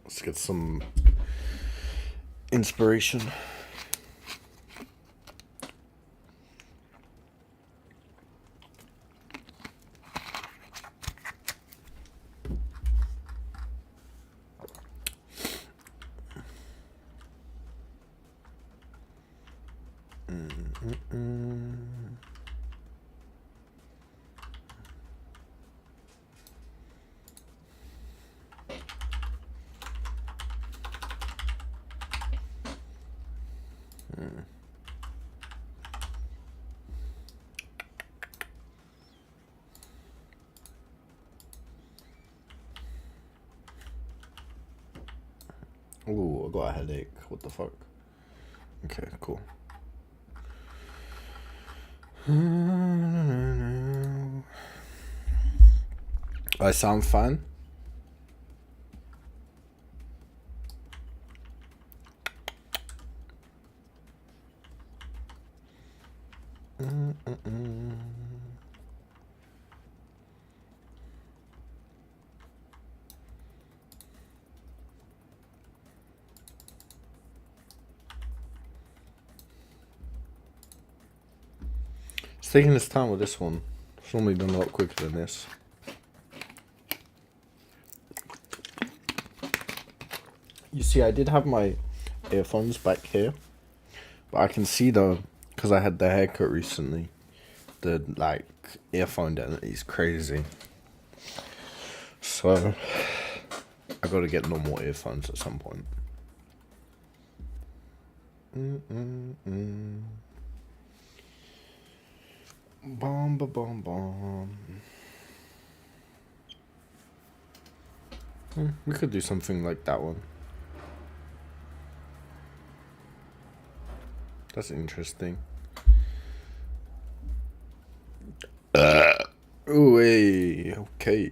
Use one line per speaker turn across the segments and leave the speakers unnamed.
Let's get some inspiration. Ooh, I got a headache. What the fuck? Okay, cool. I sound fine? It's taking its time with this one. It's normally done a lot quicker than this. You see, I did have my earphones back here, but I can see though, because I had the haircut recently, the like earphone density is crazy. So I gotta get normal earphones at some point. Bomb, bomb, bomb. We could do something like that one. That's interesting. Ooh, hey, okay.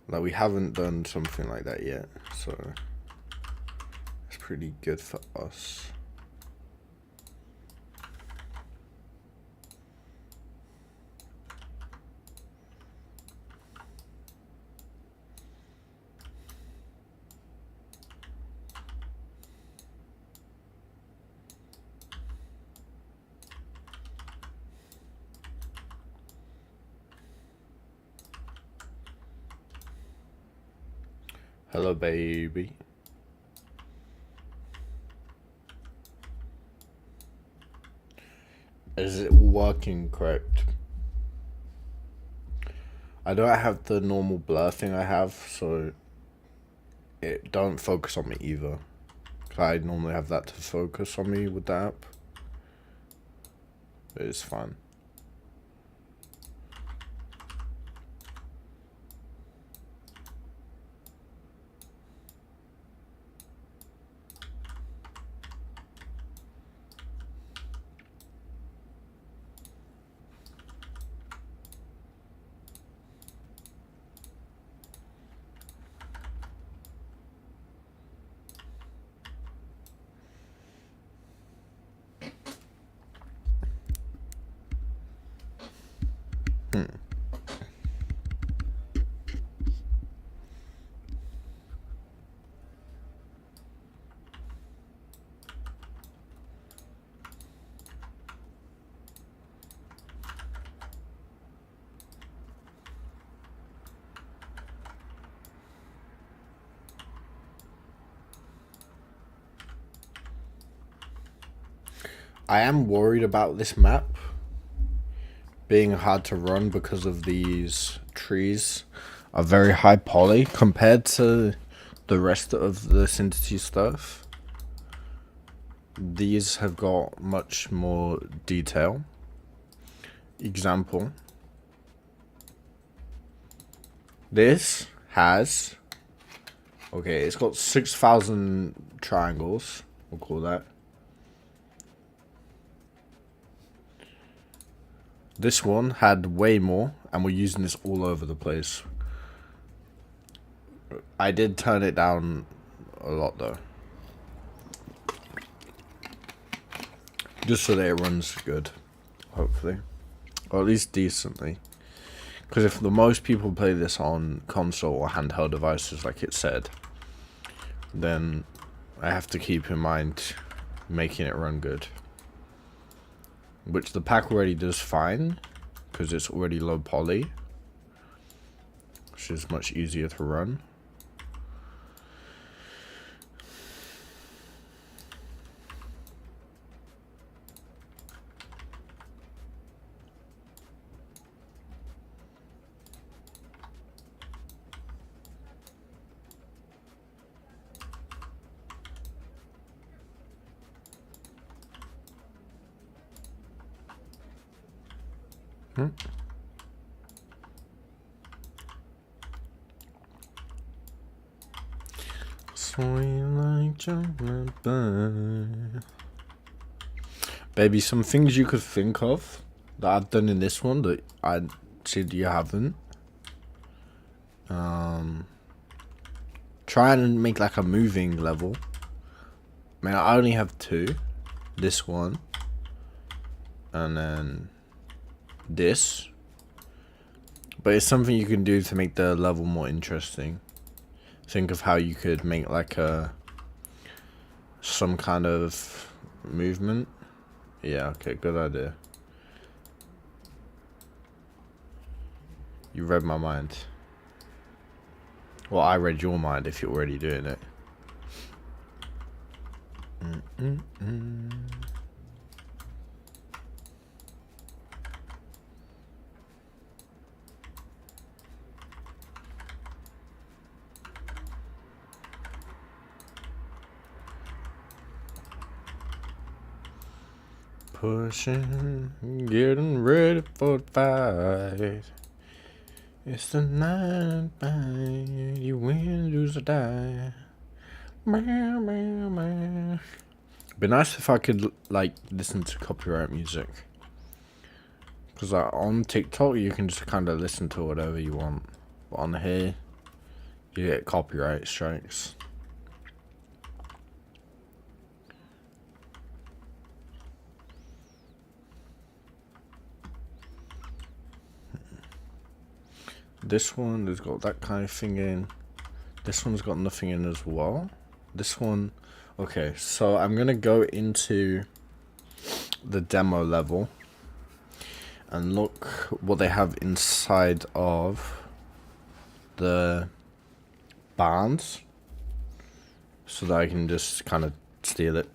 Like, we haven't done something like that yet, so it's pretty good for us. Hello, baby. Is it working correct? I don't have the normal blur thing I have, so it don't focus on me either. I normally have that to focus on me with the app. But it's fine. I am worried about this map being hard to run because of these trees are very high poly compared to the rest of the Synthety stuff. These have got much more detail. Example. This has, okay, it's got 6,000 triangles, we'll call that. This one had way more, and we're using this all over the place. I did turn it down a lot though. Just so that it runs good, hopefully. Or at least decently. Because if the most people play this on console or handheld devices, like it said, then I have to keep in mind making it run good. Which the pack already does fine, because it's already low poly, which is much easier to run. Sweet like chocolate bar. Baby, some things you could think of that I've done in this one that I said you haven't. Try and make like a moving level. I mean, I only have two. This one. And then this. But it's something you can do to make the level more interesting. Think of how you could make like some kind of movement. Yeah, okay, good idea. You read my mind. Well, I read your mind if you're already doing it. Pushing, getting ready for the fight. It's the night fight. You win, lose, or die. Be nice if I could like listen to copyright music. Because like, on TikTok you can just kind of listen to whatever you want. But on here, you get copyright strikes. This one has got that kind of thing in. This one's got nothing in as well. This one... Okay, so I'm going to go into the demo level and look what they have inside of the barns so that I can just kind of steal it.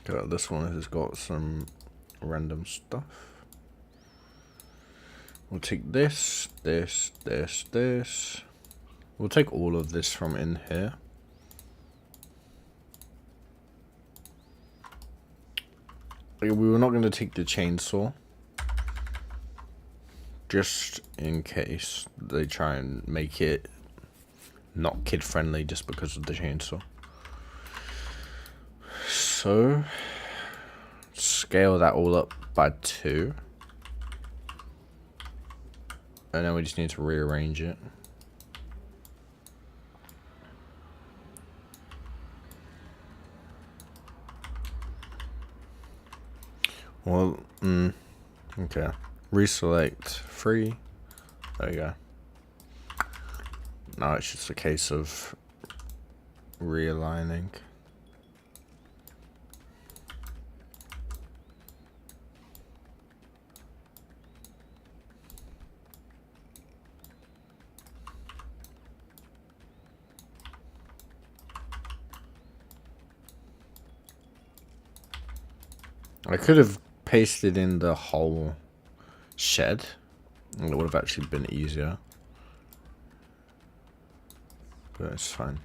Okay, this one has got some random stuff. We'll take this. We'll take all of this from in here. We were not going to take the chainsaw. Just in case they try and make it not kid friendly just because of the chainsaw. So, scale that all up by 2. And then we just need to rearrange it. Well, okay. Reselect 3. There you go. Now it's just a case of realigning. I could have pasted in the whole shed. It would have actually been easier. But it's fine.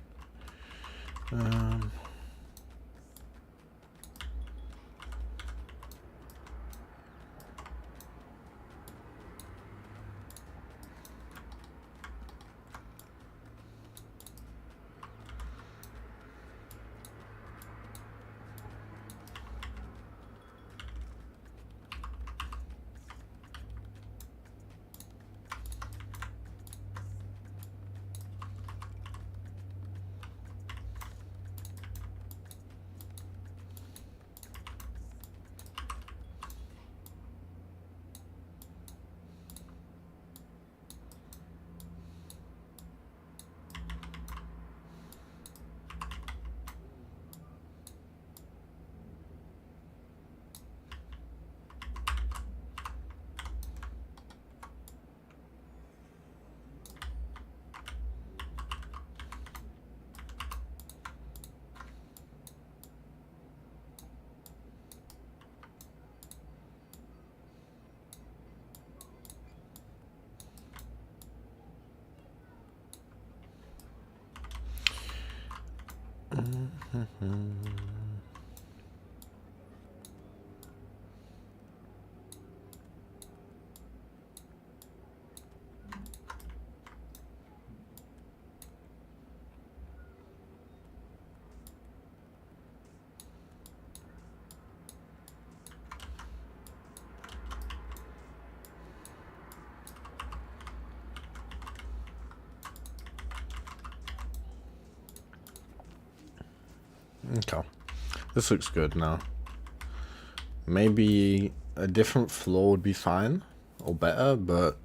Okay. This looks good now. Maybe a different floor would be fine. Or better, but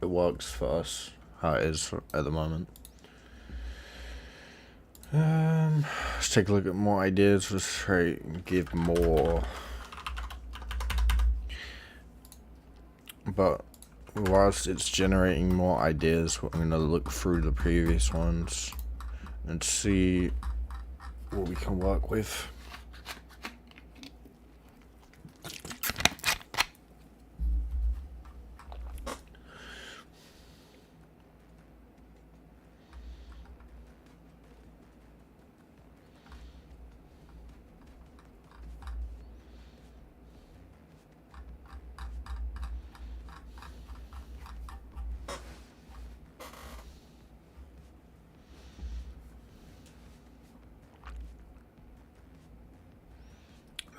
it works for us how it is at the moment. Let's take a look at more ideas. Let's try and give more. But whilst it's generating more ideas, I'm gonna look through the previous ones and see what we can work with.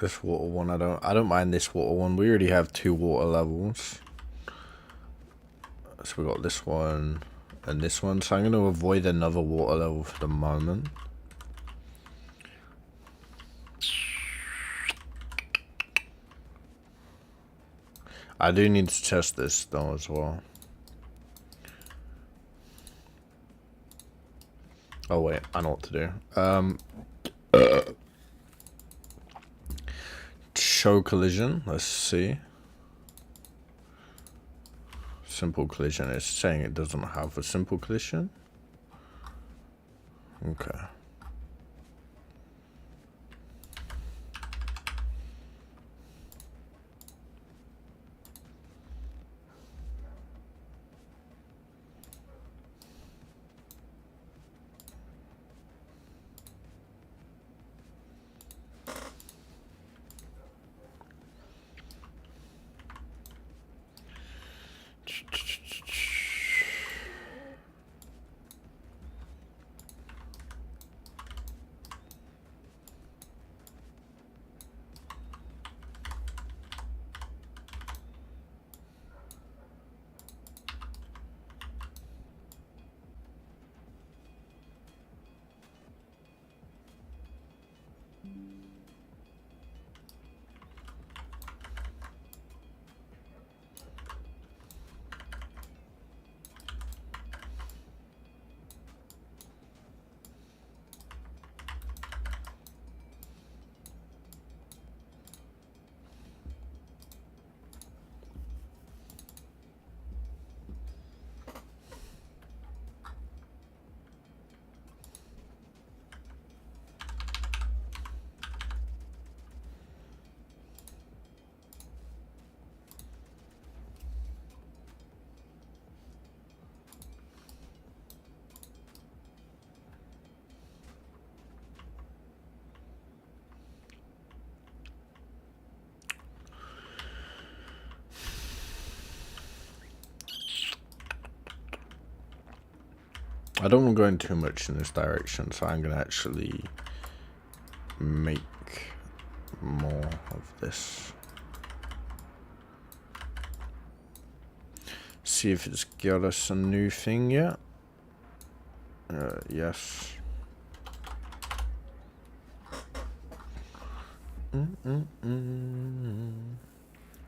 This water one, I don't mind this water one. We already have 2 water levels. So we got this one and this one. So I'm going to avoid another water level for the moment. I do need to test this though as well. Oh wait, I know what to do. Show collision, let's see. Simple collision, it's saying it doesn't have a simple collision. Okay. I don't want to go in too much in this direction, so I'm going to actually make more of this. See if it's got us a new thing yet. Yes.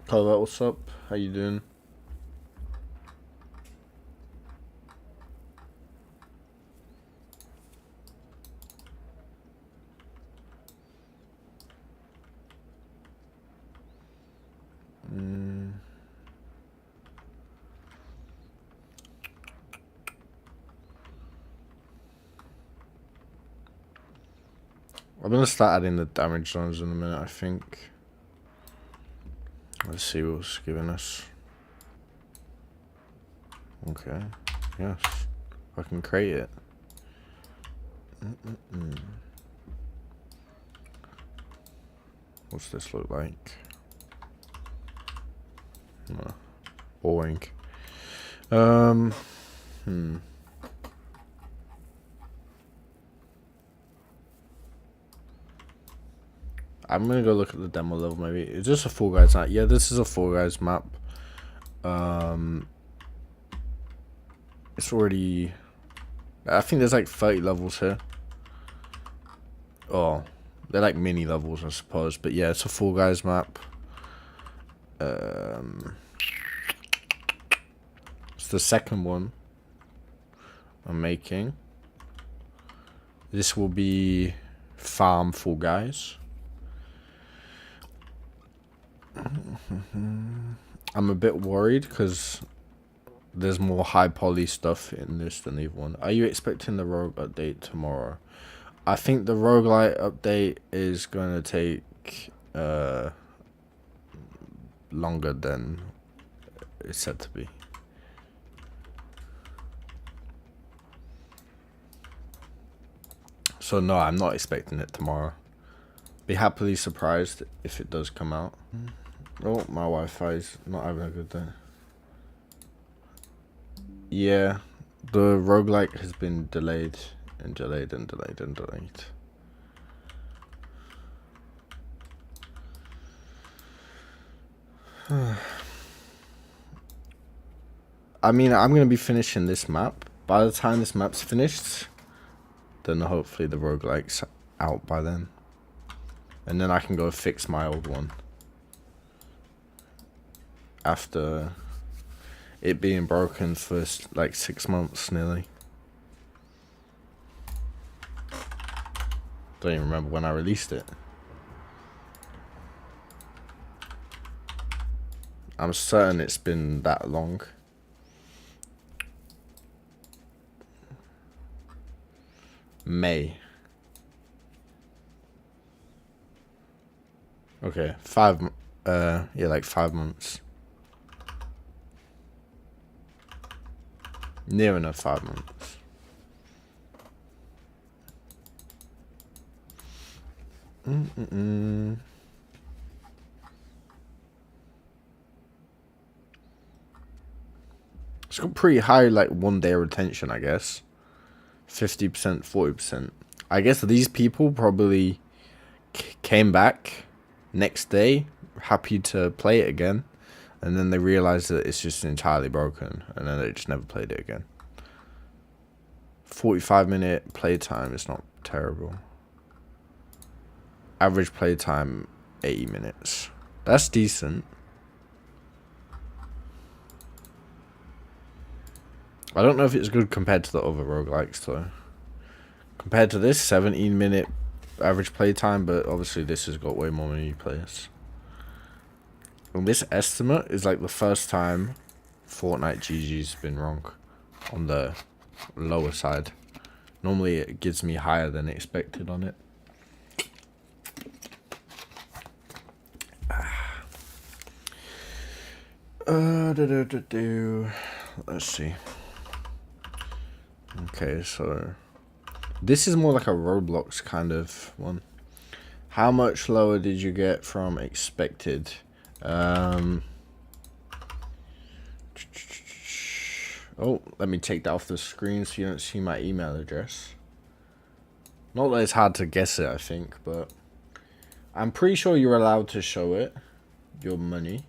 Color, what's up? How you doing? I'm gonna start adding the damage zones in a minute, I think. Let's see what's giving us. Okay, yes, I can create it. What's this look like? Boring. I'm gonna go look at the demo level maybe. Is this a Fall Guys map? Yeah, this is a Fall Guys map. It's already... I think there's like 30 levels here. Oh, they're like mini levels, I suppose. But yeah, it's a Fall Guys map. It's the second one I'm making. This will be Farm Fall Guys. I'm a bit worried because there's more high poly stuff in this than the other one. Are you expecting the rogue update tomorrow? I think the roguelite update is going to take longer than it's said to be. So no, I'm not expecting it tomorrow. Be happily surprised if it does come out. Oh, my Wi-Fi's not having a good day. Yeah, the roguelike has been delayed and delayed and delayed and delayed. I mean, I'm going to be finishing this map. By the time this map's finished, then hopefully the roguelike's out by then. And then I can go fix my old one. After it being broken for like 6 months nearly. Don't even remember when I released it. I'm certain it's been that long. May. Okay, yeah, like 5 months. Near enough 5 months. It's got pretty high, like, 1 day retention, I guess. 50%, 40%. I guess these people probably came back next day, happy to play it again. And then they realized that it's just entirely broken. And then they just never played it again. 45-minute playtime is not terrible. Average playtime, 80 minutes. That's decent. I don't know if it's good compared to the other roguelikes though. Compared to this, 17-minute average playtime, but obviously this has got way more many players. And this estimate is like the first time Fortnite GG's been wrong on the lower side. Normally it gives me higher than expected on it. Let's see. Okay, so this is more like a Roblox kind of one. How much lower did you get from expected? Oh, let me take that off the screen so you don't see my email address. Not that it's hard to guess it, I think, but I'm pretty sure you're allowed to show it, your money.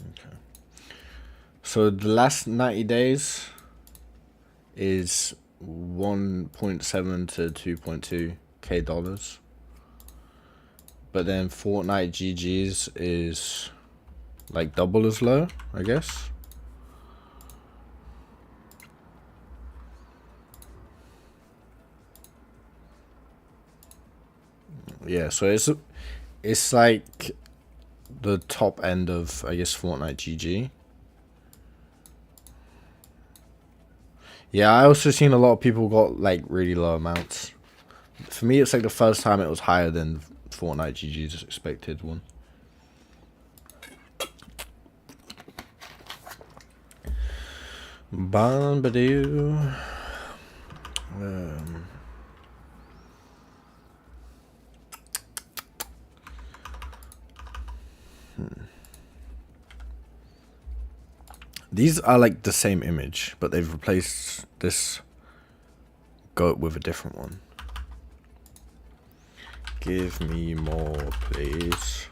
Okay. So the last 90 days is 1.7 to 2.2k dollars. But then Fortnite GG's is like double as low, I guess. Yeah, so it's like the top end of, I guess, Fortnite GG. Yeah, I also seen a lot of people got like really low amounts. For me, it's like the first time it was higher than Fortnite GG's expected one. Bombadoo. These are like the same image, but they've replaced this goat with a different one. Give me more, please.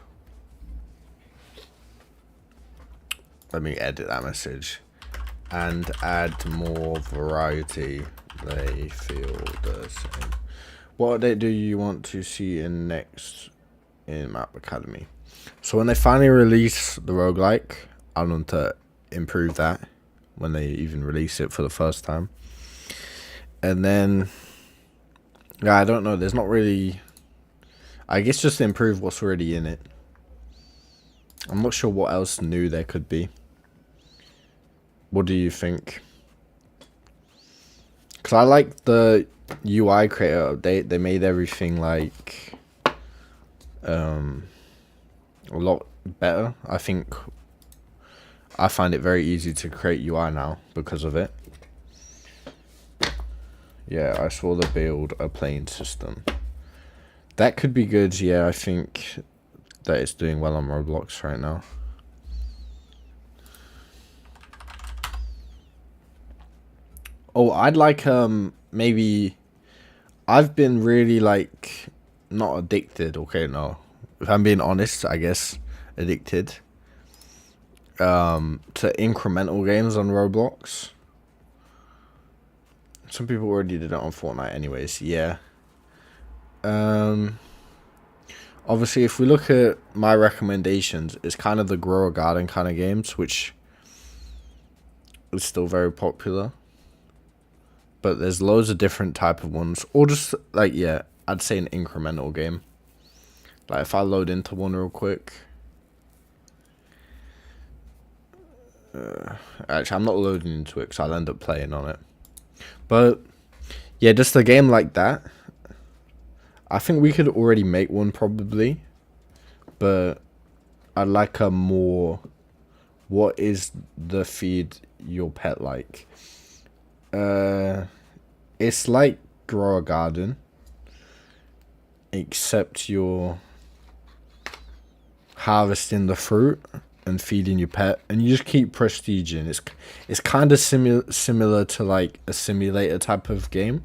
Let me edit that message. And add more variety. They feel the same. What update do you want to see in next in Map Academy? So when they finally release the roguelike, I want to improve that when they even release it for the first time. And then, yeah, I don't know. There's not really, I guess just improve what's already in it. I'm not sure what else new there could be. What do you think? Because I like the UI creator update. They made everything like a lot better. I think I find it very easy to create UI now because of it. Yeah, I saw the build a plane system. That could be good. Yeah, I think that it's doing well on Roblox right now. Oh, I'd like maybe I've been really like not addicted, okay, no. If I'm being honest, I guess addicted to incremental games on Roblox. Some people already did it on Fortnite anyways, yeah. Obviously if we look at my recommendations, it's kind of the grow a garden kind of games, which is still very popular. But there's loads of different type of ones. Or just, like, yeah, I'd say an incremental game. Like, if I load into one real quick. Actually, I'm not loading into it because I'll end up playing on it. But, yeah, just a game like that. I think we could already make one, probably. But I'd like a more... What is the feed your pet like? It's like grow a garden, except you're harvesting the fruit and feeding your pet, and you just keep prestiging. It's kind of similar to like a simulator type of game.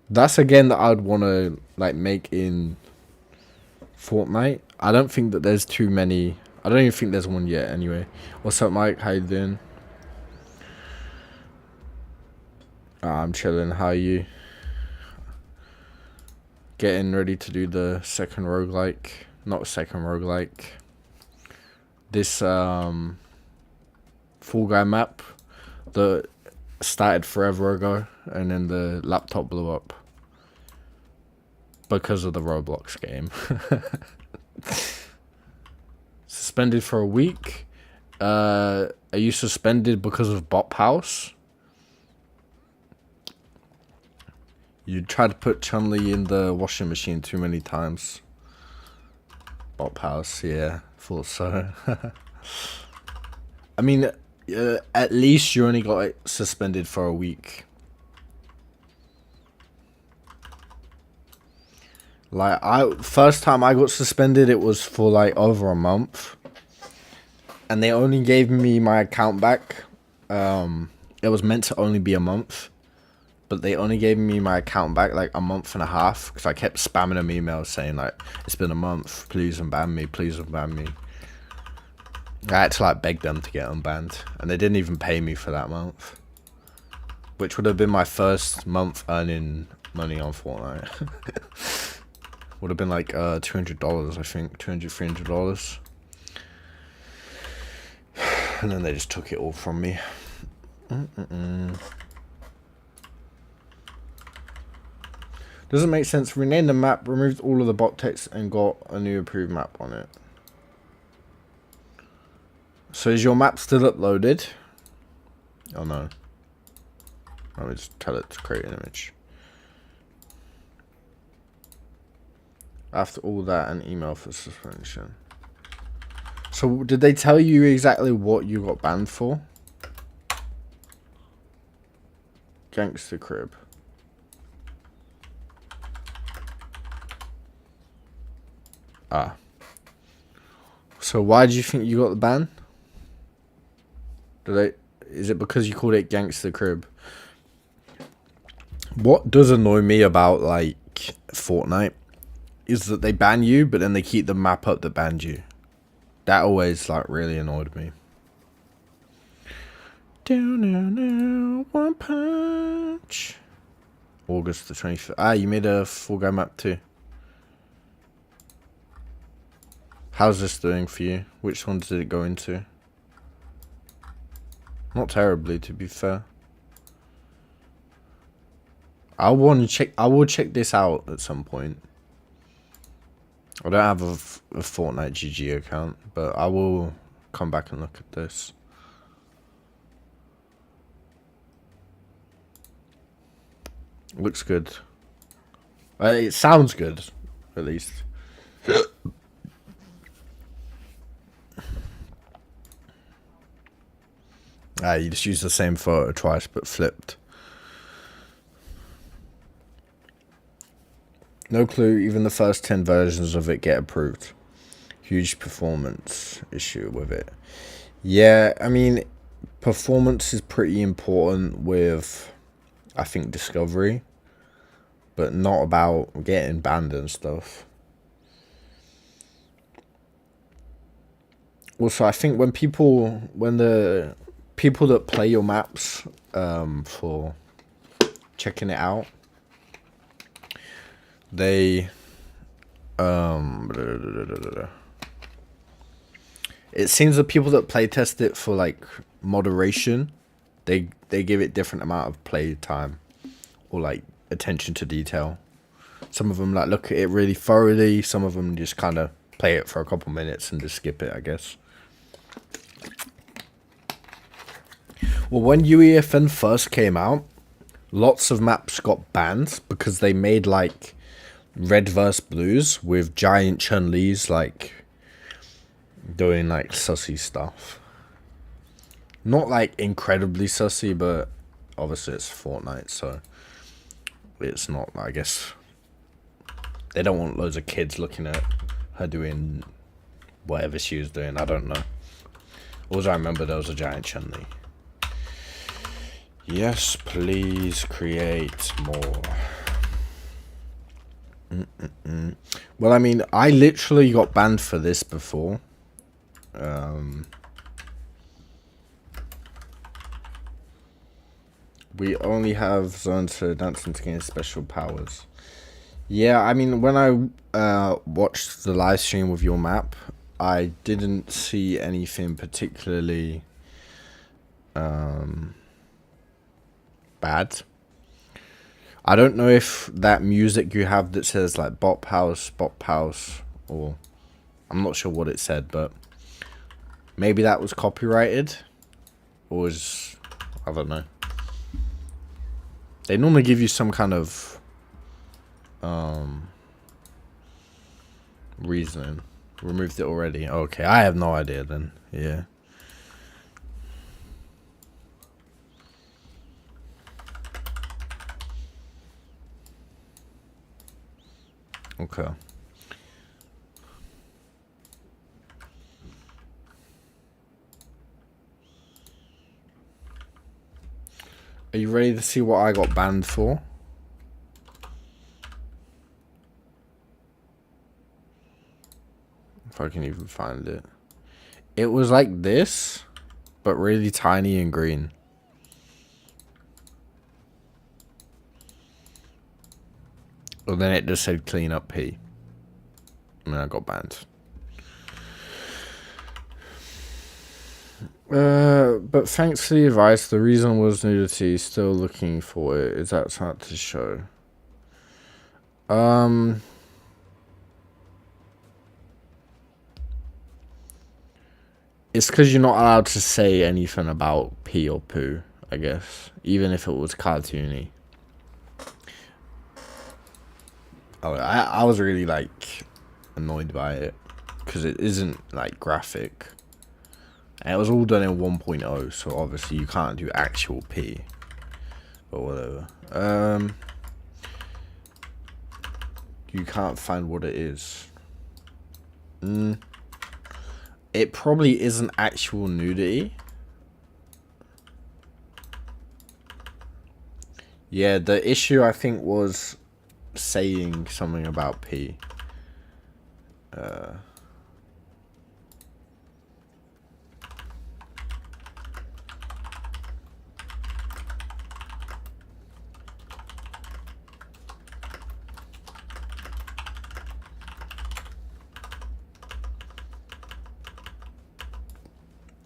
That's a game that I'd want to like make in Fortnite. I don't think that there's too many. I don't even think there's one yet anyway. What's up, Mike? How you doing? I'm chilling. How are you? Getting ready to do the second roguelike. Not second roguelike. This Fall Guy map that started forever ago and then the laptop blew up because of the Roblox game. Suspended for a week. Are you suspended because of Bop House? You tried to put Chun-Li in the washing machine too many times. Bop House, yeah, thought so. I mean, at least you only got suspended for a week. Like, first time I got suspended, it was for like over a month. And they only gave me my account back. It was meant to only be a month. But they only gave me my account back like a month and a half. Because I kept spamming them emails saying like, it's been a month. Please unban me. Please unban me. I had to like beg them to get unbanned. And they didn't even pay me for that month. Which would have been my first month earning money on Fortnite. Would have been like $200, I think. $200, $300. And then they just took it all from me. Doesn't make sense. Renamed the map, removed all of the bot text, and got a new approved map on it. So is your map still uploaded? Oh no. Let me just tell it to create an image. After all that, an email for suspension. So did they tell you exactly what you got banned for? Gangster crib. Ah. So why do you think you got the ban? Did they? Is it because you called it Gangster Crib? What does annoy me about, like, Fortnite is that they ban you, but then they keep the map up that banned you. That always, like, really annoyed me. Down, down, down, one punch. August the 25th. Ah, you made a Fall Guy map too. How's this doing for you? Which one did it go into? Not terribly, to be fair. I will check this out at some point. I don't have a Fortnite GG account, but I will come back and look at this. Looks good. It sounds good, at least. You just used the same photo twice, but flipped. No clue, even the first 10 versions of it get approved. Huge performance issue with it. Yeah, I mean, performance is pretty important with, I think, Discovery. But not about getting banned and stuff. Also, I think when the people that play your maps for checking it out, they it seems the people that play test it for like moderation, they give it different amount of play time or like attention to detail. Some of them like look at it really thoroughly, some of them just kind of play it for a couple minutes and just skip it, I guess. Well, when UEFN first came out, lots of maps got banned because they made like red versus blues with giant Chun-Li's like doing like sussy stuff. Not like incredibly sussy, but obviously it's Fortnite, so it's not, I guess, they don't want loads of kids looking at her doing whatever she was doing. I don't know. All I remember, there was a giant Chun-Li. Yes, please create more. Well, I mean, I literally got banned for this before. We only have zones for dancing to gain special powers. Yeah, I mean, when I watched the live stream with your map, I didn't see anything particularly bad. I don't know if that music you have that says like bop house, or I'm not sure what it said, but maybe that was copyrighted, or was, I don't know. They normally give you some kind of reasoning. Removed it already. Okay, I have no idea then. Yeah. Okay. Are you ready to see what I got banned for? If I can even find it. It was like this, but really tiny and green. And then it just said clean up P. And then I got banned. But thanks for the advice. The reason was nudity. Still looking for it. Is that hard to show? It's because you're not allowed to say anything about pee or poo, I guess. Even if it was cartoony. Oh, I was really, like, annoyed by it. Because it isn't, like, graphic. And it was all done in 1.0, so obviously you can't do actual pee. But whatever. You can't find what it is. It probably isn't actual nudity. Yeah, the issue I think was saying something about P.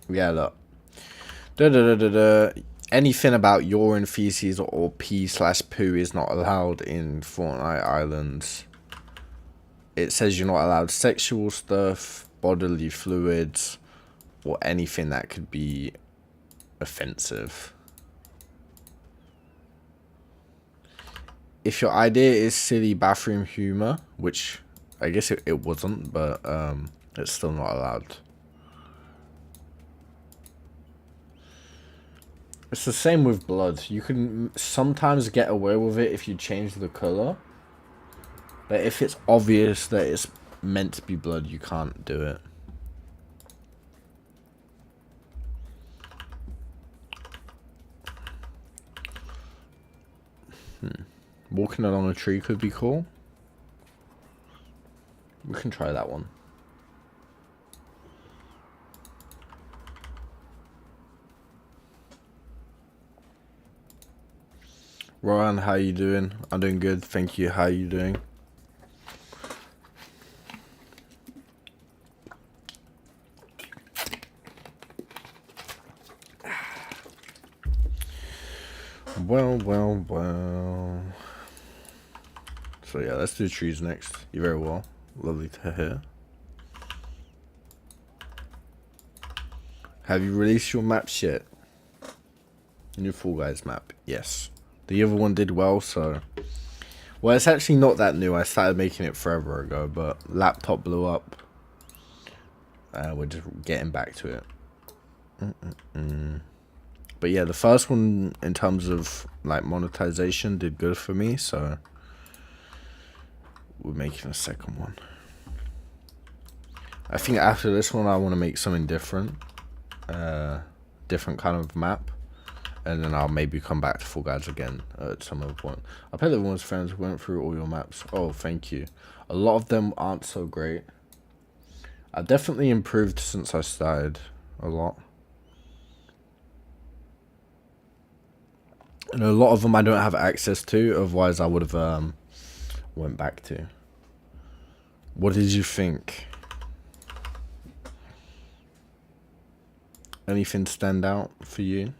Yeah, look. Da, da, da, da, da. Anything about urine, feces, or pee/poo is not allowed in Fortnite Islands. It says you're not allowed sexual stuff, bodily fluids, or anything that could be offensive. If your idea is silly bathroom humor, which I guess it wasn't, but it's still not allowed. It's the same with blood. You can sometimes get away with it if you change the color. But if it's obvious that it's meant to be blood, you can't do it. Walking along a tree could be cool. We can try that one. Ryan, how you doing? I'm doing good, thank you. How you doing? Well. So yeah, let's do trees next. You very well. Lovely to hear. Have you released your maps yet? New Fall Guys map, yes. The other one did well, so... Well, it's actually not that new. I started making it forever ago, but laptop blew up. We're just getting back to it. But yeah, the first one, in terms of like monetization, did good for me, so... We're making a second one. I think after this one, I want to make something different. Different kind of map. And then I'll maybe come back to Fall Guys again at some other point. I bet everyone's friends went through all your maps. Oh, thank you. A lot of them aren't so great. I've definitely improved since I started a lot. And a lot of them I don't have access to, otherwise I would have went back to. What did you think? Anything stand out for you?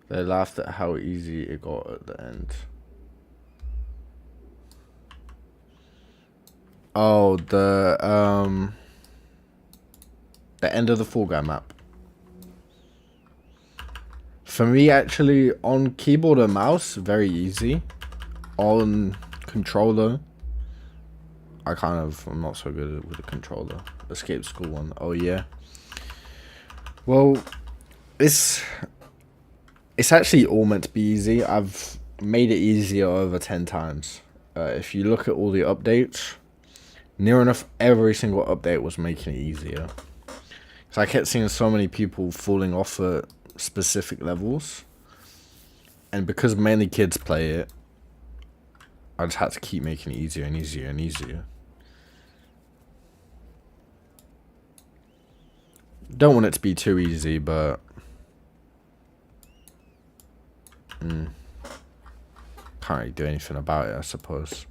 They laughed at how easy it got at the end. Oh, the end of the Fall Guy map. For me, actually, on keyboard and mouse, very easy. On controller, I'm not so good with the controller. Escape School one. Oh yeah. Well, it's actually all meant to be easy. I've made it easier over 10 times. If you look at all the updates, near enough every single update was making it easier. So I kept seeing so many people falling off at specific levels. And because mainly kids play it, I just had to keep making it easier and easier and easier. Don't want it to be too easy, but... can't really do anything about it, I suppose.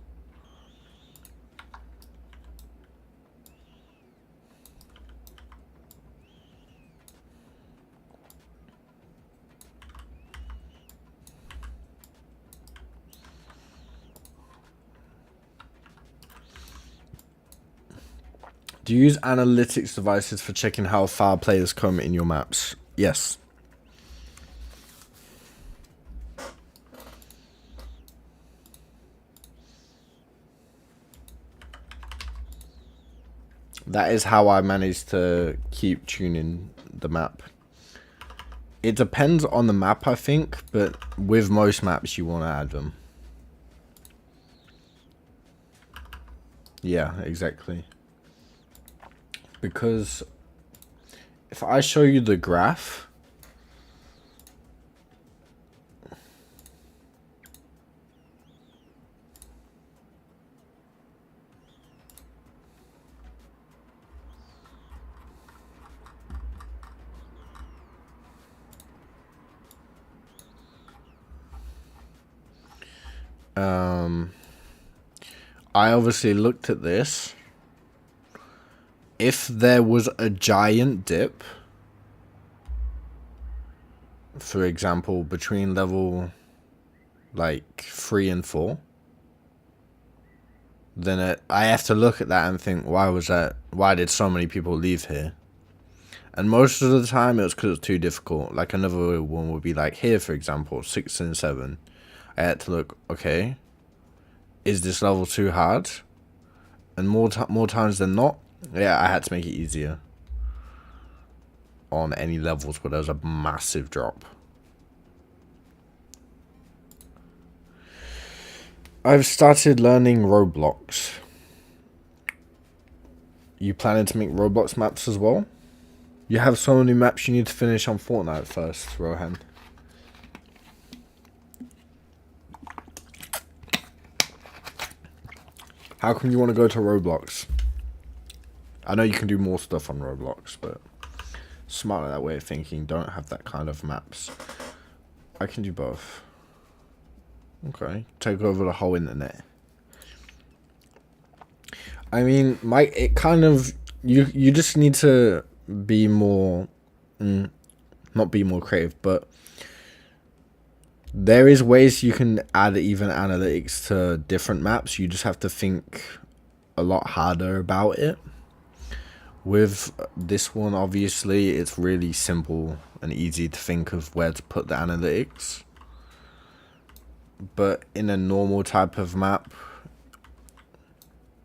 Do you use analytics devices for checking how far players come in your maps? Yes. That is how I managed to keep tuning the map. It depends on the map, I think, but with most maps you want to add them. Yeah, exactly. Because if I show you the graph, I obviously looked at this. If there was a giant dip, for example, between level like 3 and 4, then I have to look at that and think, why was that? Why did so many people leave here? And most of the time it was because it's too difficult. Like another one would be like here, for example, 6 and 7. I had to look, okay, is this level too hard? And more times than not, yeah, I had to make it easier on any levels where there was a massive drop. I've started learning Roblox. You planning to make Roblox maps as well? You have so many maps you need to finish on Fortnite first, Rohan. How come you want to go to Roblox? I know you can do more stuff on Roblox, but smart that way of thinking. Don't have that kind of maps. I can do both. Okay, take over the whole internet. I mean, it kind of you just need to be more, not be more creative, but there is ways you can add even analytics to different maps. You just have to think a lot harder about it. With this one, obviously, it's really simple and easy to think of where to put the analytics. But in a normal type of map,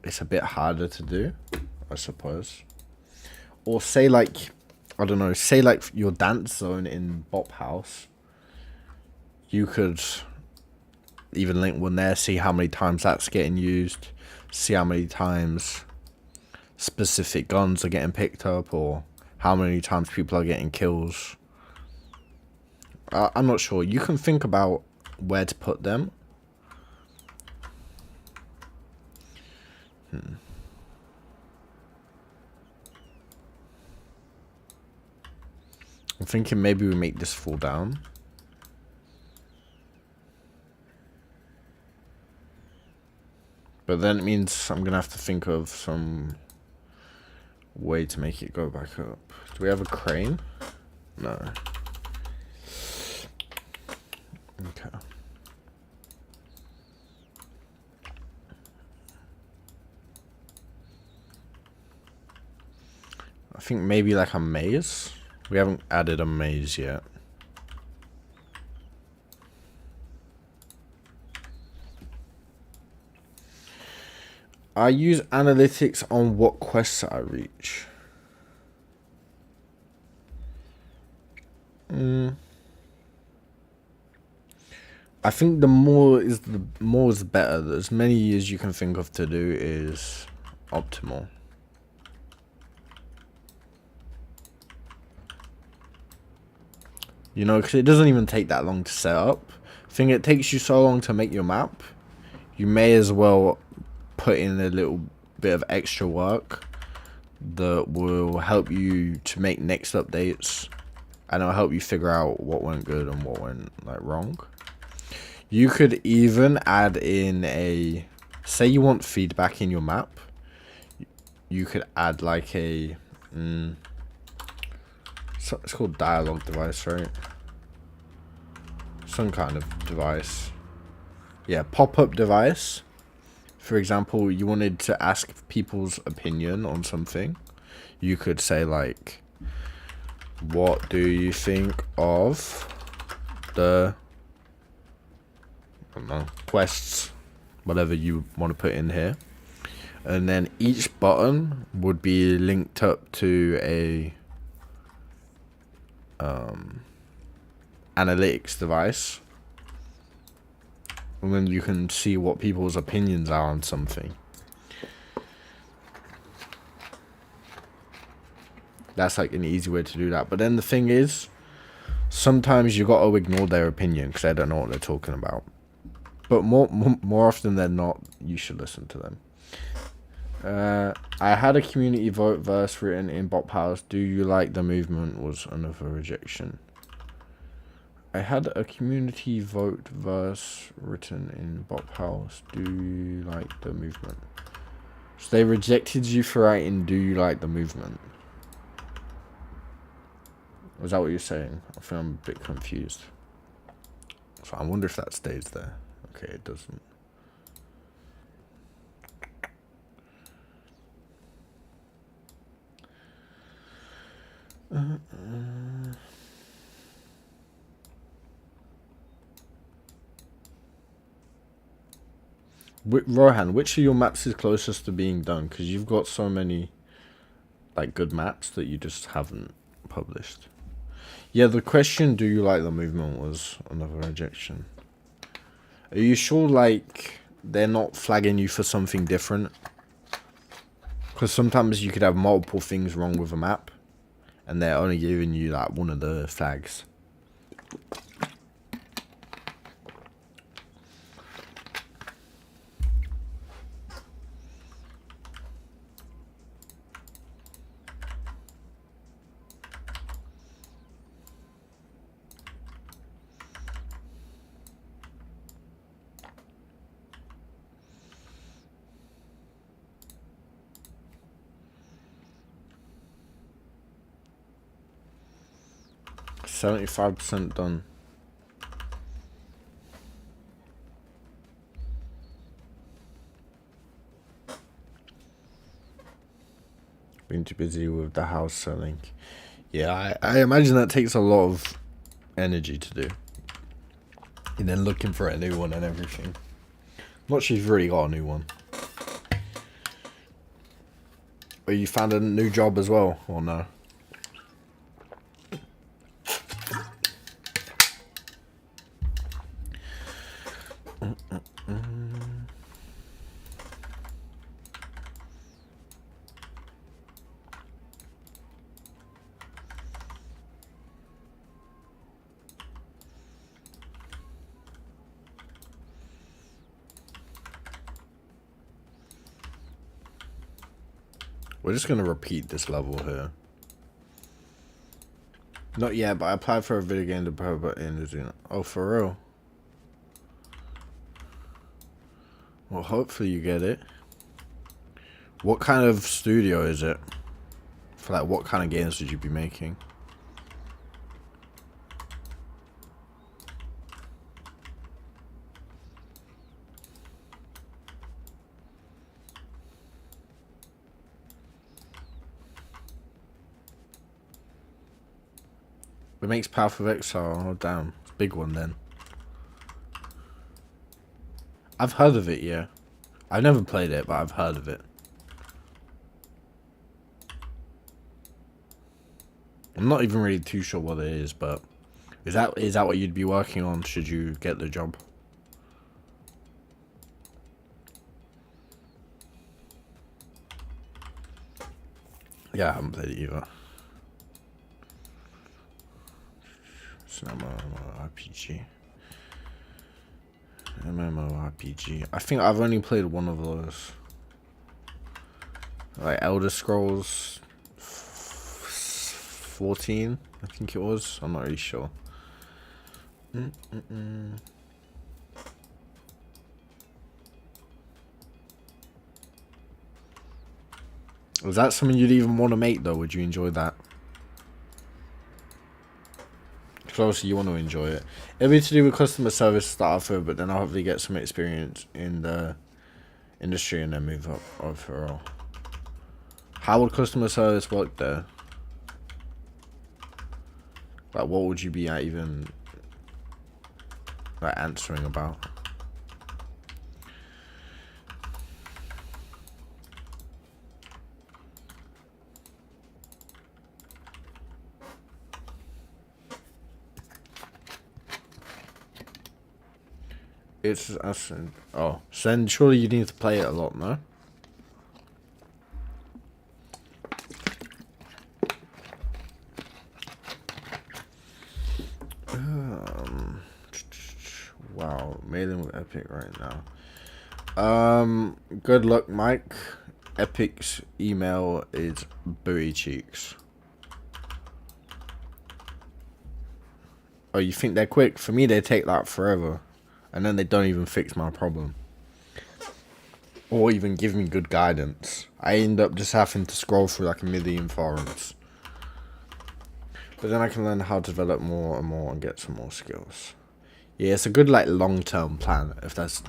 it's a bit harder to do, I suppose. Or say like, I don't know, say like your dance zone in Bop House. You could even link one there, see how many times that's getting used, see how many times specific guns are getting picked up, or how many times people are getting kills. I'm not sure. You can think about where to put them. I'm thinking maybe we make this fall down. But then it means I'm going to have to think of some way to make it go back up. Do we have a crane? No. Okay. I think maybe like a maze. We haven't added a maze yet. I use analytics on what quests I reach. I think the more is better. As many as you can think of to do is optimal. You know, because it doesn't even take that long to set up. I think it takes you so long to make your map. You may as well put in a little bit of extra work that will help you to make next updates, and it'll help you figure out what went good and what went like wrong. You could even add in a, say you want feedback in your map, you could add like a so it's called dialogue device, right? Some kind of device. Yeah, pop-up device. For example, you wanted to ask people's opinion on something. You could say like, what do you think of the, I don't know, quests, whatever you want to put in here. And then each button would be linked up to a analytics device, and then you can see what people's opinions are on something. That's like an easy way to do that. But then the thing is, sometimes you got to ignore their opinion because they don't know what they're talking about. But more often than not, you should listen to them. I had a community vote verse written in Bop House. Do you like the movement? Was another rejection. I had a community vote verse written in Bop House. Do you like the movement? So they rejected you for writing do you like the movement? Was that what you're saying? I think I'm a bit confused. So I wonder if that stays there. Okay, it doesn't. Rohan, which of your maps is closest to being done? Because you've got so many like good maps that you just haven't published. Yeah, the question, do you like the movement, was another rejection. Are you sure, like, they're not flagging you for something different? Because sometimes you could have multiple things wrong with a map, and they're only giving you, like, one of the flags. 75% done. Been too busy with the house selling. Yeah, I imagine that takes a lot of energy to do. And then looking for a new one and everything. Not sure you've really got a new one. Or you found a new job as well, or no? We're just going to repeat this level here. Not yet, but I applied for a video game developer in New Zealand. Oh, for real? Well, hopefully you get it. What kind of studio is it? For like, what kind of games would you be making? It makes Path of Exile. Oh, damn. It's a big one then. I've heard of it, yeah. I've never played it, but I've heard of it. I'm not even really too sure what it is, but is that what you'd be working on should you get the job? Yeah, I haven't played it either. It's an MMORPG. MMORPG. I think I've only played one of those. Like Elder Scrolls 14, I think it was. I'm not really sure. Was that something you'd even want to make though? Would you enjoy that? Because obviously you want to enjoy it. It'll be to do with customer service to start off with, but then I'll hopefully get some experience in the industry and then move up overall. How would customer service work there? Like, what would you be even like answering about? It's us. Oh, so then surely you need to play it a lot, no? Wow, mailing with Epic right now. Good luck, Mike. Epic's email is booty cheeks. Oh, you think they're quick? For me, they take like forever. And then they don't even fix my problem. Or even give me good guidance. I end up just having to scroll through like a million forums. But then I can learn how to develop more and more and get some more skills. Yeah, it's a good like long-term plan if that's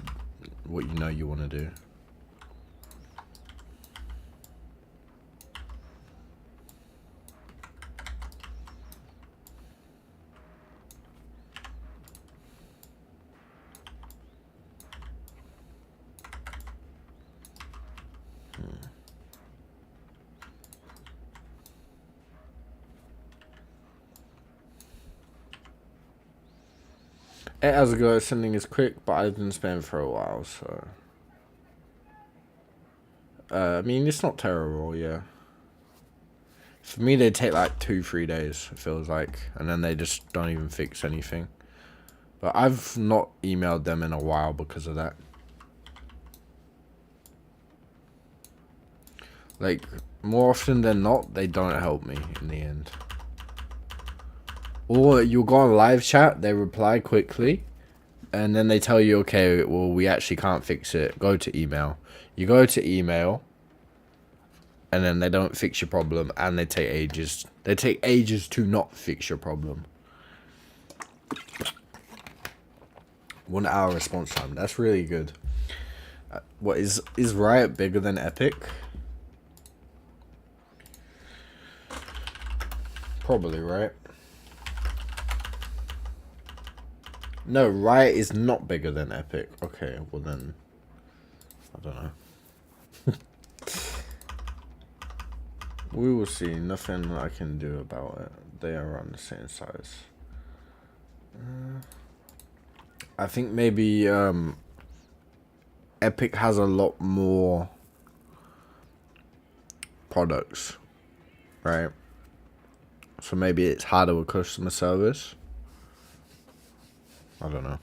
what you know you want to do. It has a go. Sending is quick, but I've been spammed for a while, so. I mean, it's not terrible, yeah. For me, they take like 2-3 days, it feels like. And then they just don't even fix anything. But I've not emailed them in a while because of that. Like, more often than not, they don't help me in the end. Or you'll go on live chat, they reply quickly. And then they tell you, okay, well, we actually can't fix it. Go to email. You go to email. And then they don't fix your problem. And they take ages. They take ages to not fix your problem. 1 hour response time. That's really good. What is Riot bigger than Epic? Probably, right? No, Riot is not bigger than Epic. Okay, well then, I don't know. We will see. Nothing I can do about it. They are around the same size. I think maybe Epic has a lot more products, right? So maybe it's harder with customer service. I don't know.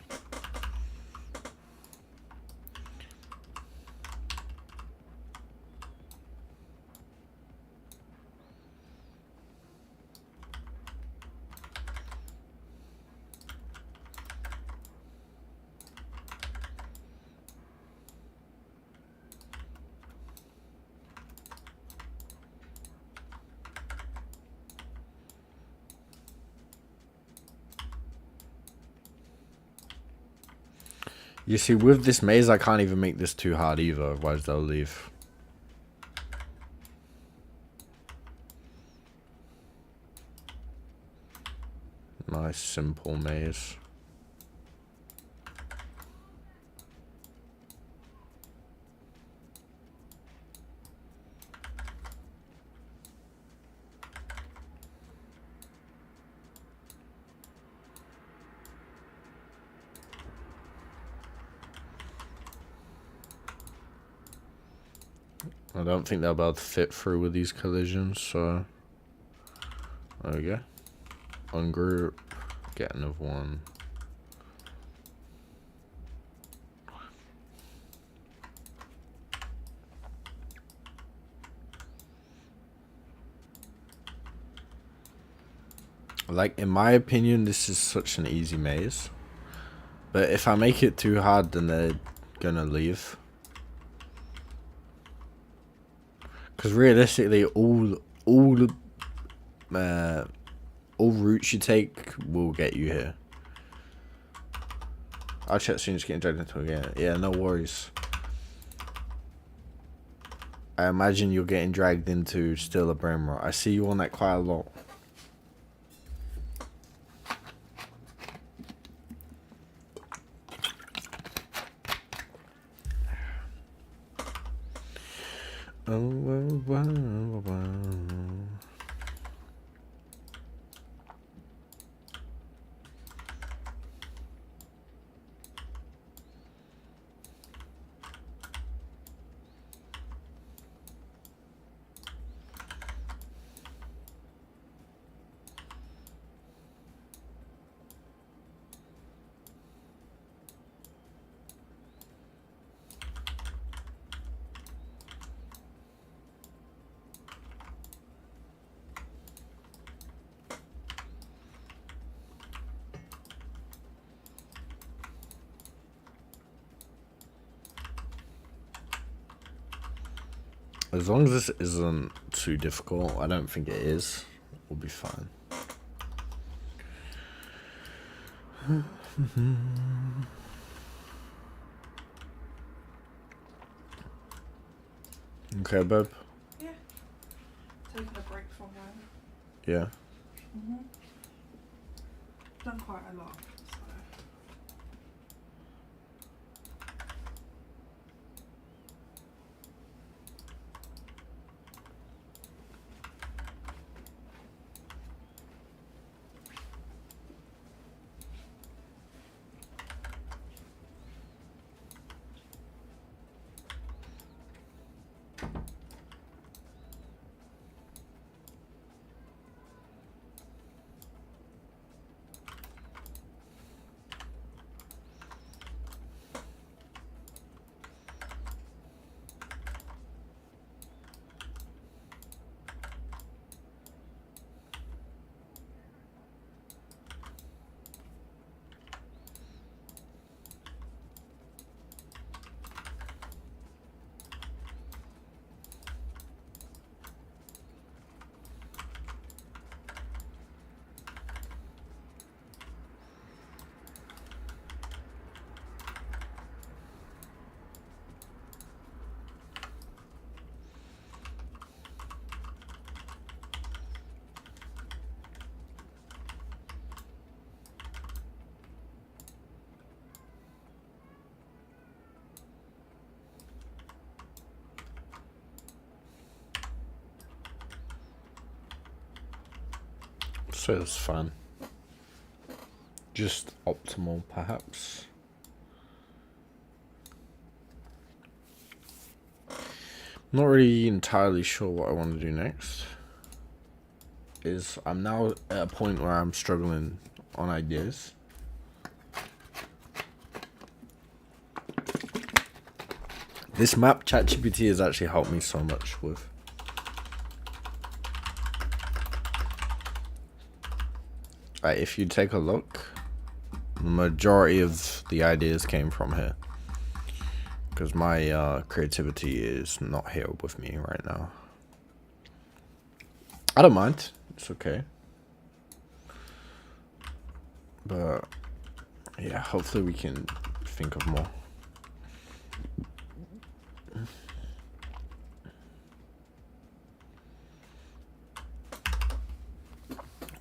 You see, with this maze, I can't even make this too hard either, otherwise they'll leave. Nice, simple maze. I don't think they'll be able to fit through with these collisions, so... There we go. Ungroup. Get another one. Like, in my opinion, this is such an easy maze. But if I make it too hard, then they're gonna leave. Because realistically, all routes you take will get you here. I'll check as soon as getting dragged into a game. Yeah, no worries. I imagine you're getting dragged into still a brain rot. I see you on that quite a lot. As long as this isn't too difficult, I don't think it is, we'll be fine. Okay, babe?
Yeah. Taking a break from work.
Yeah.
Done quite a lot, so.
So it's fun. Just optimal, perhaps. Not really entirely sure what I want to do next. I'm now at a point where I'm struggling on ideas. This map, ChatGPT has actually helped me so much with. If you take a look, the majority of the ideas came from here. Because my creativity is not here with me right now. I don't mind. It's okay. But, yeah, hopefully we can think of more.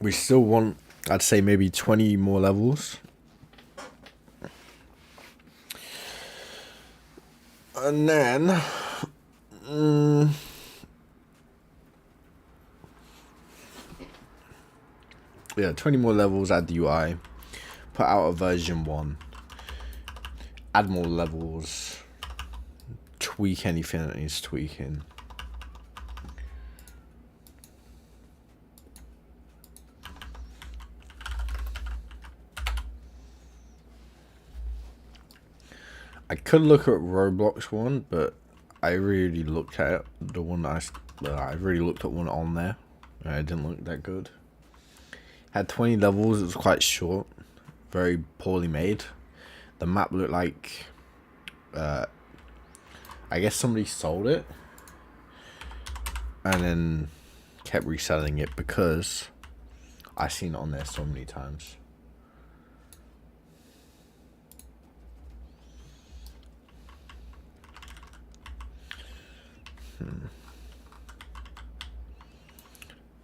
We still want, I'd say, maybe 20 more levels. And then, yeah, 20 more levels, add the UI, put out a version 1, add more levels, tweak anything that needs tweaking. I could look at Roblox one, but I really looked at the one I really looked at one on there, and it didn't look that good. Had 20 levels. It was quite short, very poorly made. The map looked like, I guess somebody sold it and then kept reselling it because I seen it on there so many times.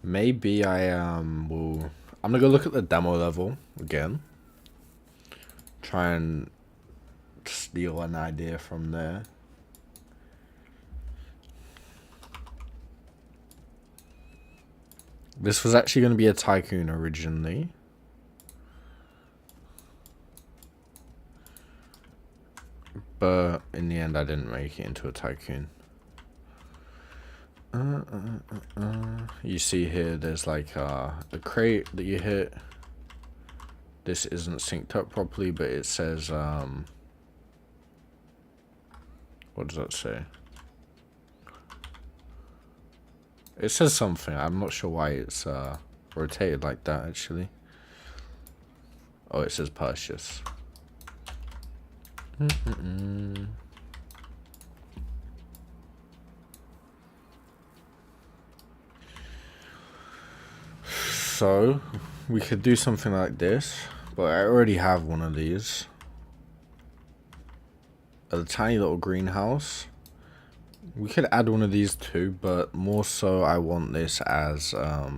Maybe I'm gonna go look at the demo level again. Try and steal an idea from there. This was actually going to be a tycoon originally. But in the end I didn't make it into a tycoon. You see here there's like a crate that you hit. This isn't synced up properly, but it says what does that say? It says something. I'm not sure why it's rotated like that actually. Oh, it says purchase. Also, we could do something like this, but I already have one of these. A tiny little greenhouse. We could add one of these too, but more so I want this as, I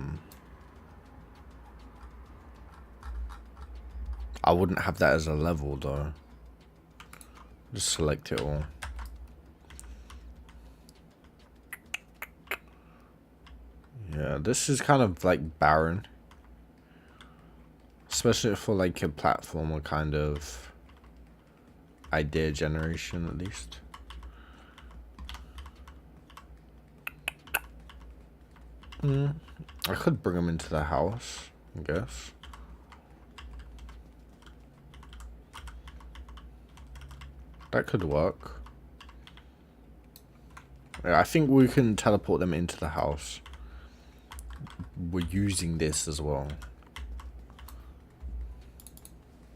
wouldn't have that as a level though. Just select it all. Yeah, this is kind of like barren. Especially for like a platformer kind of idea generation at least. I could bring them into the house, I guess. That could work. Yeah, I think we can teleport them into the house. We're using this as well.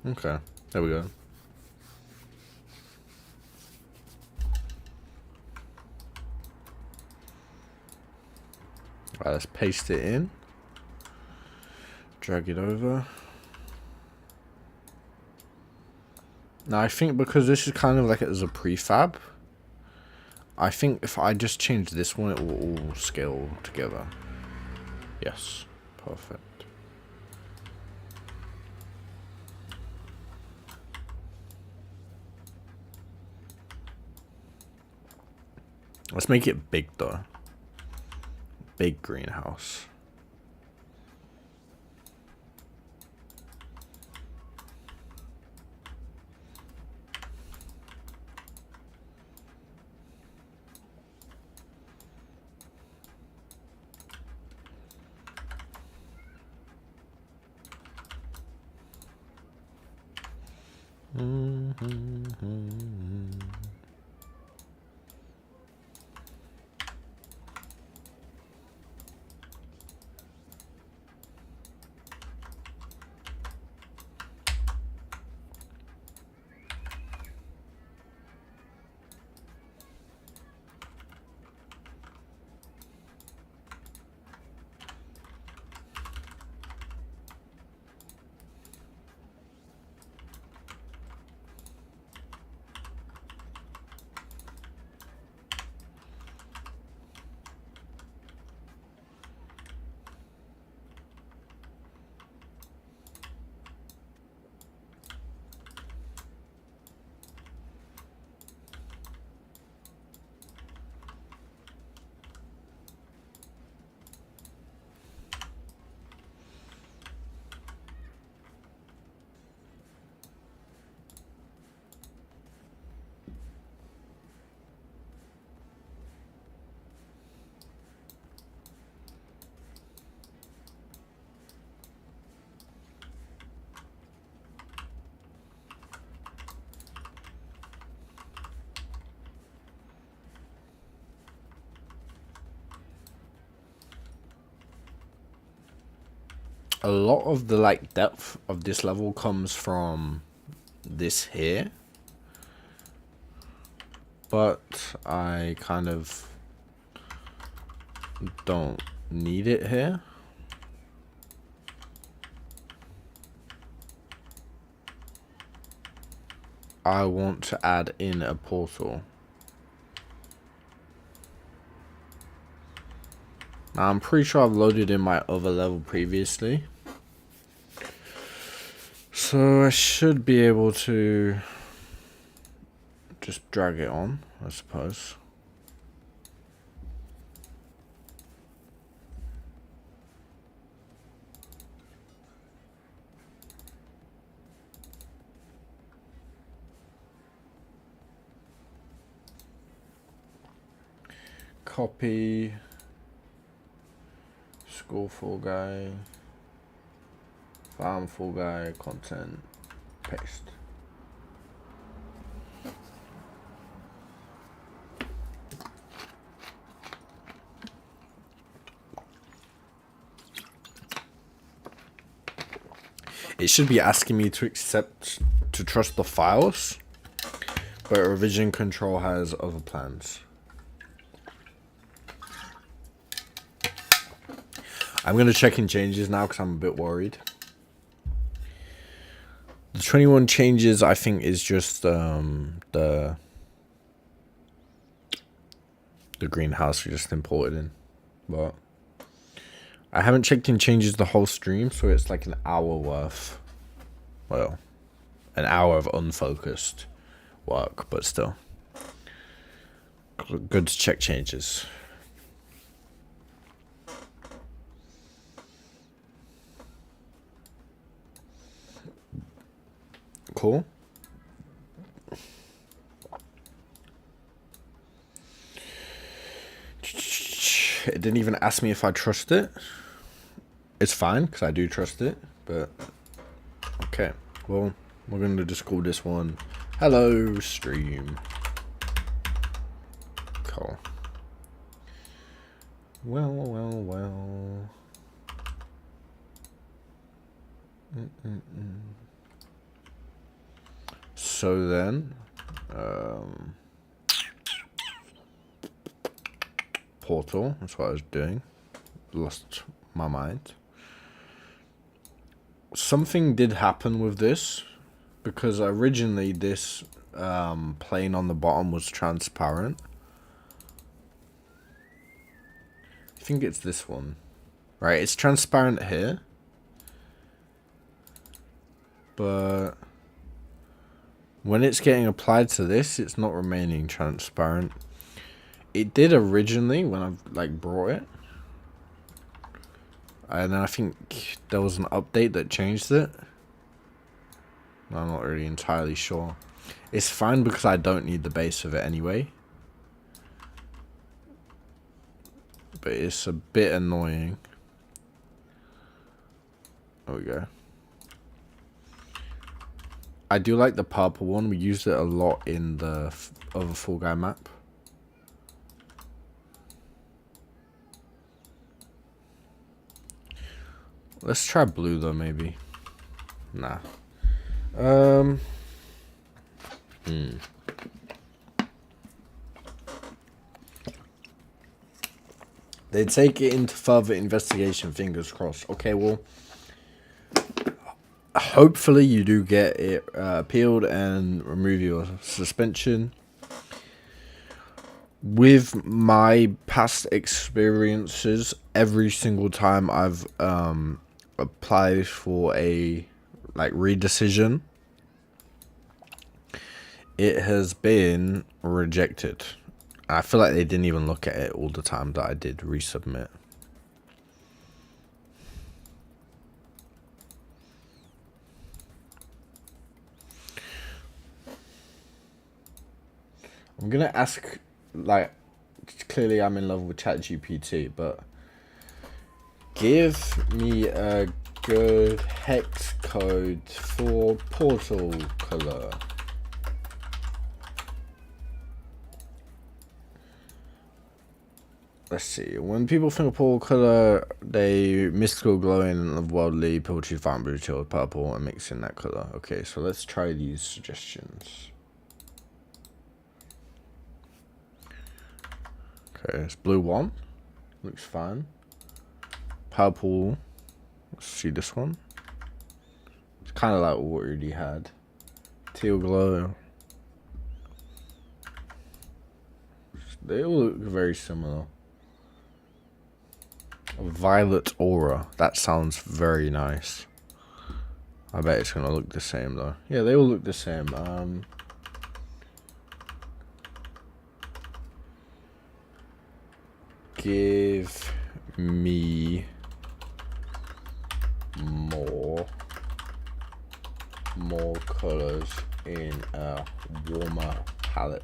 Okay, there we go. Alright, let's paste it in. Drag it over. Now I think because this is kind of like as a prefab, I think if I just change this one, it will all scale together. Yes, perfect. Let's make it big though. Big greenhouse. A lot of the like depth of this level comes from this here, but I kind of don't need it here. I want to add in a portal. Now I'm pretty sure I've loaded in my other level previously, so I should be able to just drag it on, I suppose. Copy. School full guy. Farm full guy. Content. Paste. It should be asking me to trust the files, but revision control has other plans. I'm gonna check in changes now because I'm a bit worried. The 21 changes, I think, is just the greenhouse we just imported in, but I haven't checked in changes the whole stream, so it's like an hour worth. Well, an hour of unfocused work, but still good to check changes. Cool. It didn't even ask me if I trust it. It's fine, because I do trust it, but... Okay, well, we're going to just call this one Hello Stream. Cool. Well. So then... Portal, that's what I was doing. Lost my mind. Something did happen with this, because originally this plane on the bottom was transparent. I think it's this one. Right, it's transparent here. But when it's getting applied to this, it's not remaining transparent. It did originally when I like brought it. And then I think there was an update that changed it. I'm not really entirely sure. It's fine because I don't need the base of it anyway. But it's a bit annoying. There we go. I do like the purple one. We used it a lot in the other Fall Guy map. Let's try blue though, maybe. Nah. They take it into further investigation, fingers crossed. Okay, well, hopefully you do get it appealed and remove your suspension. With my past experiences, every single time I've applied for a like redecision, it has been rejected. I feel like they didn't even look at it all the time that I did resubmit. I'm gonna ask, like, clearly I'm in love with ChatGPT, but give me a good hex code for portal color. Let's see. When people think of portal color, they mystical, glowing, and worldly. People choose fine blue, chill, purple, and mix in that color. Okay, so let's try these suggestions. Okay, it's blue one. Looks fine. Purple. Let's see this one. It's kind of like what we already had. Teal glow. They all look very similar. Violet aura. That sounds very nice. I bet it's gonna look the same though. Yeah, they all look the same. Give me more colors in a warmer palette.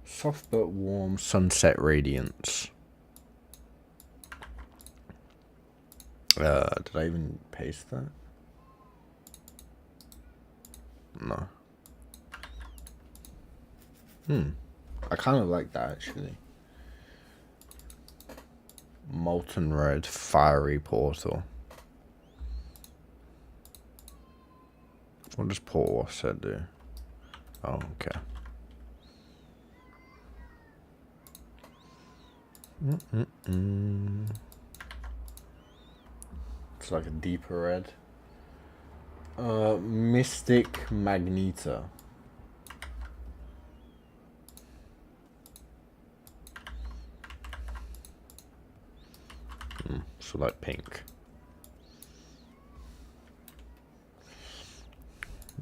Soft but warm sunset radiance. Did I even paste that? No. I kind of like that actually. Molten red, fiery portal. What does portal offset do? Oh, okay. It's like a deeper red. Mystic Magneto. So like pink.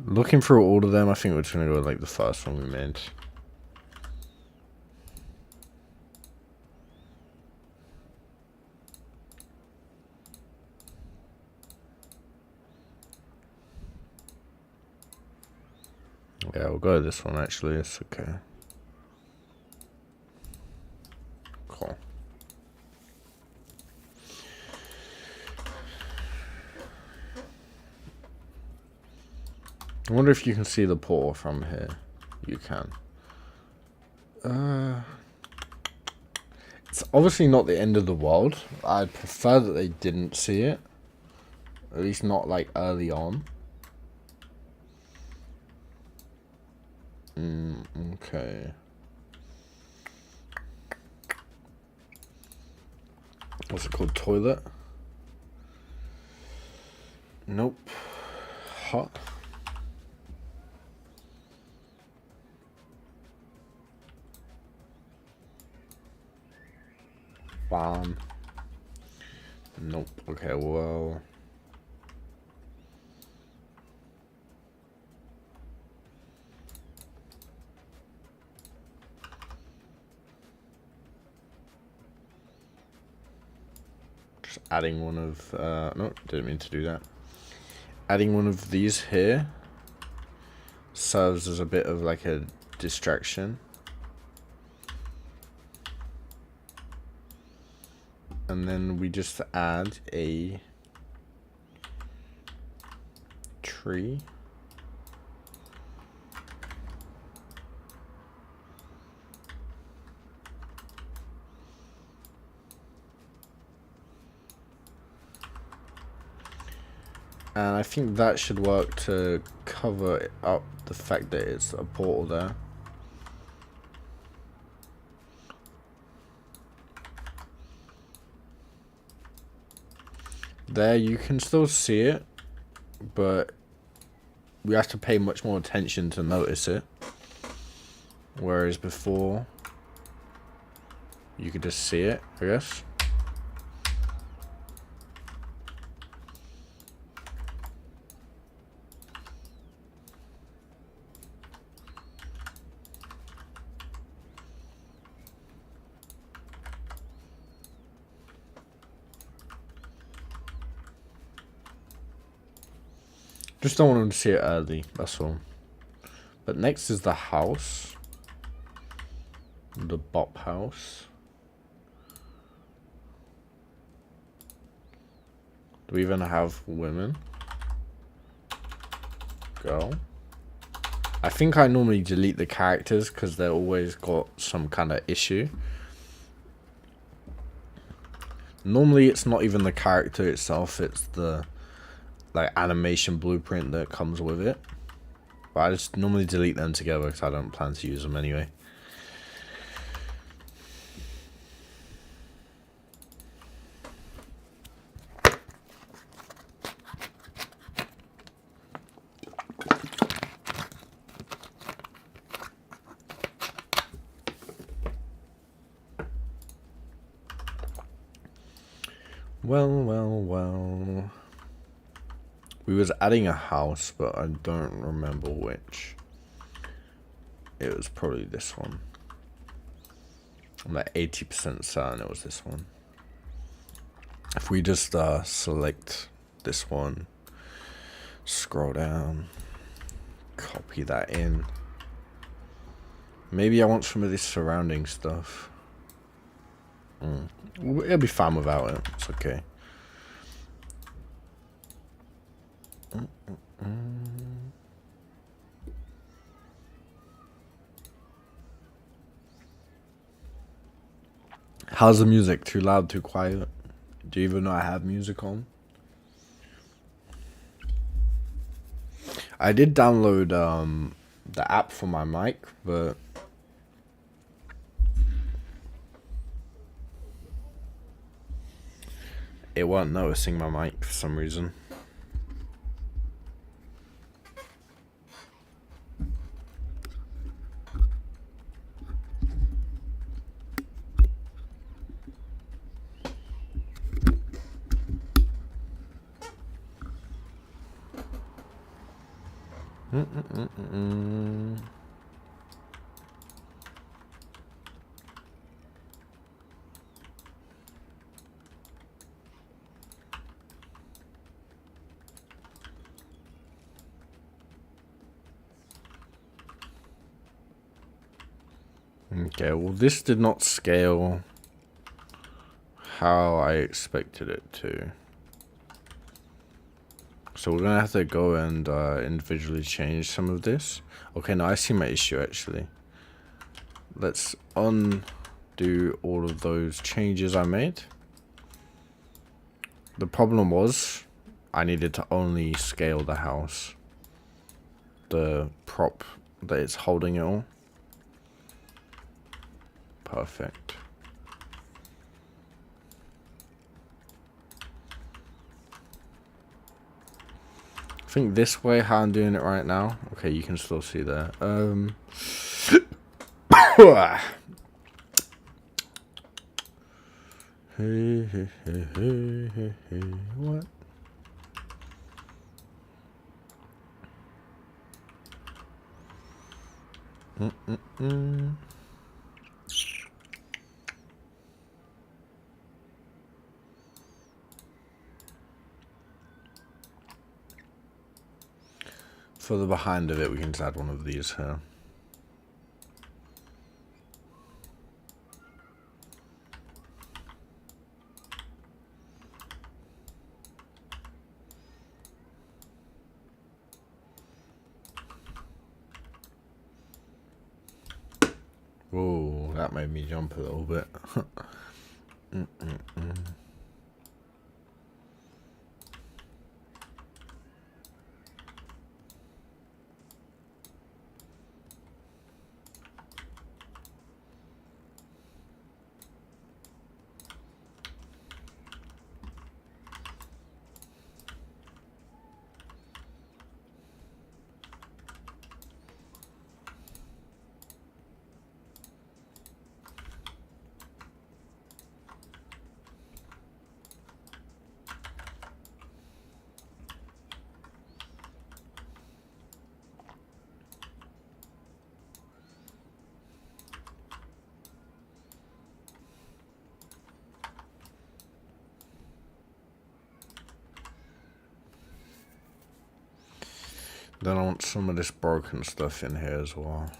Looking through all of them, I think we're just gonna go with like the first one we made. Yeah, we'll go with this one actually, it's okay. Cool. I wonder if you can see the portal from here. You can. It's obviously not the end of the world. I'd prefer that they didn't see it. At least not like early on. Okay. What's it called? Toilet? Nope. Hot. Bomb. Nope. Okay, well. Just adding one of, no, didn't mean to do that. Adding one of these here serves as a bit of like a distraction. And then we just add a tree. And I think that should work to cover up the fact that it's a portal there. There, you can still see it, but we have to pay much more attention to notice it. Whereas before, you could just see it, I guess. Just don't want them to see it early, that's all. But next is the house. The Bop house. Do we even have women? Girl. I think I normally delete the characters because they're always got some kind of issue. Normally it's not even the character itself, it's the like animation blueprint that comes with it. But I just normally delete them together because I don't plan to use them anyway. Well. We was adding a house, but I don't remember which. It was probably this one. I'm like 80% certain it was this one. If we just select this one, scroll down, copy that in. Maybe I want some of this surrounding stuff. It'll be fine without it. It's okay. How's the music? Too loud, too quiet? Do you even know I have music on? I did download the app for my mic, but it weren't noticing my mic for some reason. Okay, well this did not scale how I expected it to. So we're gonna have to go and individually change some of this. Okay, now I see my issue actually. Let's undo all of those changes I made. The problem was I needed to only scale the house, the prop that it's holding it all. Perfect. I think this way, how I'm doing it right now. Okay, you can still see there. What? For the behind of it, we can just add one of these here. Oh, that made me jump a little bit. Then I want some of this broken stuff in here as well.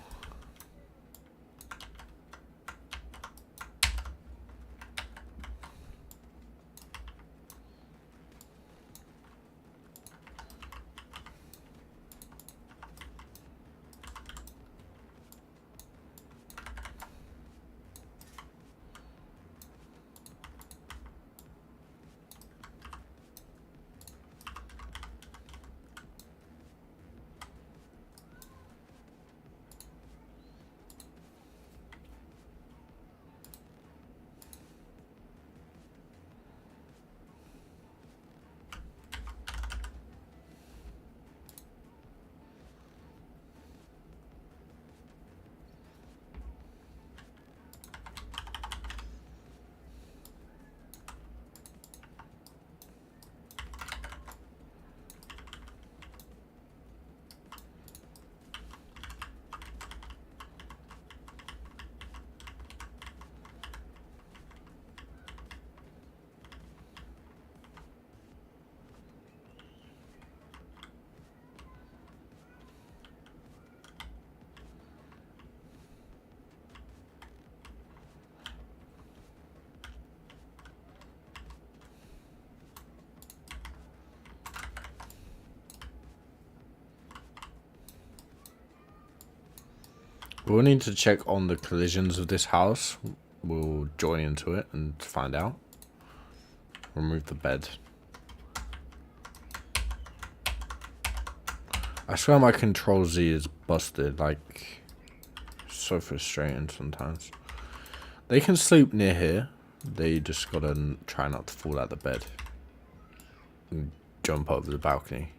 We'll need to check on the collisions of this house. We'll join into it and find out. Remove the bed. I swear my Control Z is busted. Like, so frustrating sometimes. They can sleep near here. They just gotta try not to fall out the bed. and jump over the balcony.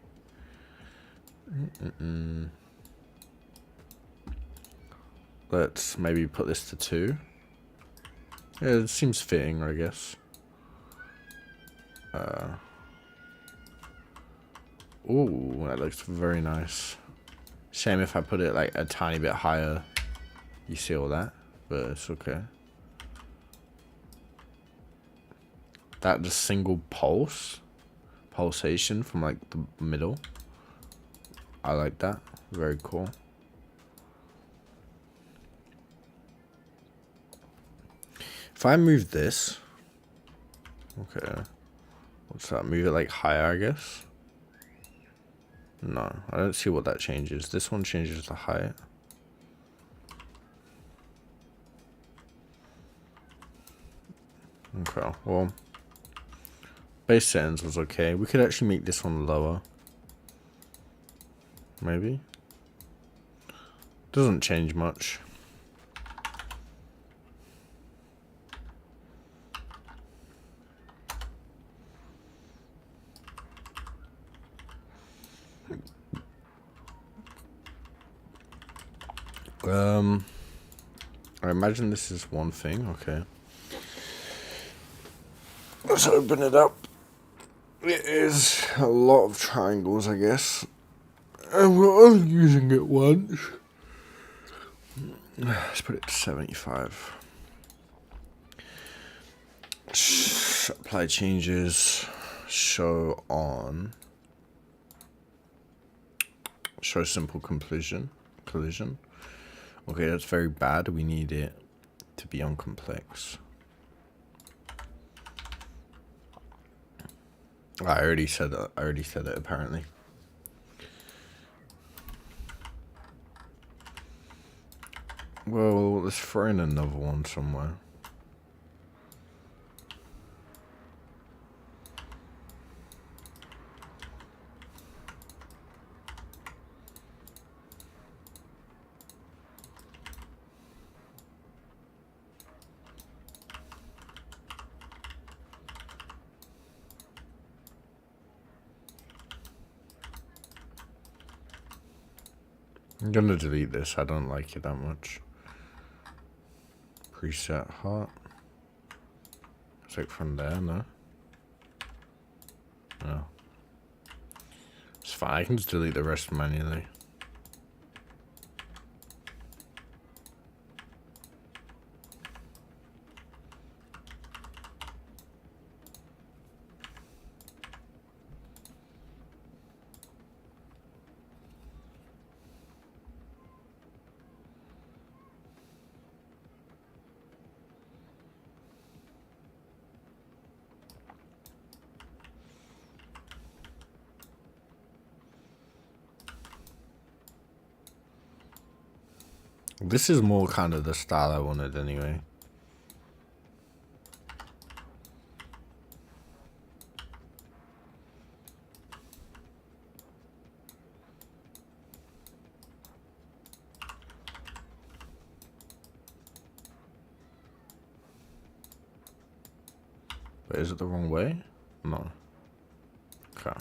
Let's maybe put this to 2. Yeah, it seems fitting, I guess. Ooh, that looks very nice. Shame if I put it like a tiny bit higher. You see all that, but it's okay. That just single pulsation from like the middle. I like that. Very cool. If I move this, okay, what's that? Move it like higher, I guess. No, I don't see what that changes. This one changes the height. Okay, well, base settings was okay. We could actually make this one lower. Maybe. Doesn't change much. I imagine this is one thing. Okay. Let's open it up. It is a lot of triangles, I guess. And we're only using it once. Let's put it to 75. Apply changes. Show on. Show simple collision. Okay, that's very bad. We need it to be on complex. I already said that. Apparently. Well, let's throw in another one somewhere. I'm gonna delete this. I don't like it that much. Preset heart. It's like from there, no? No. It's fine. I can just delete the rest manually. This is more kind of the style I wanted anyway. But is it the wrong way? No. Okay.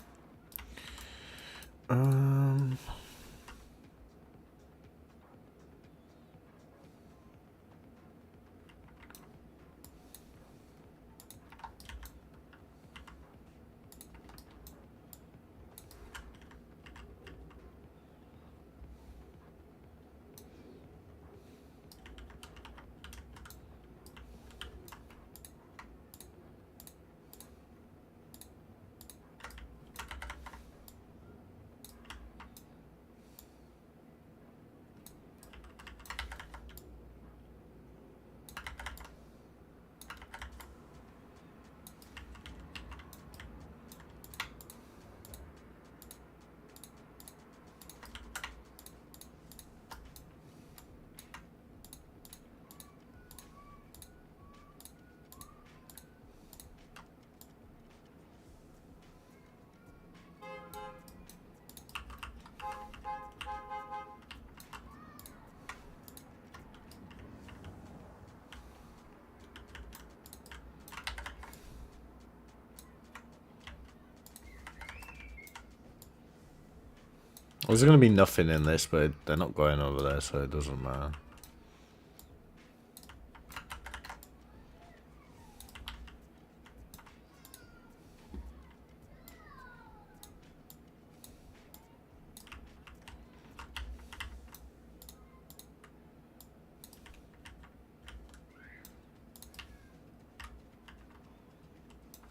There's gonna be nothing in this, but they're not going over there, so it doesn't matter.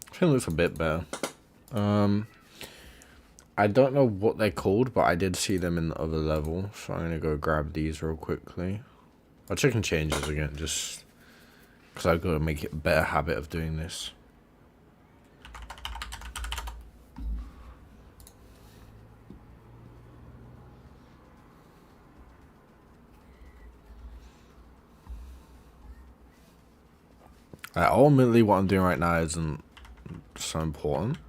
I think it looks a bit better. I don't know what they're called, but I did see them in the other level, so I'm gonna go grab these real quickly. I'll check and changes again, just because I've got to make it a better habit of doing this. Ultimately, what I'm doing right now isn't so important.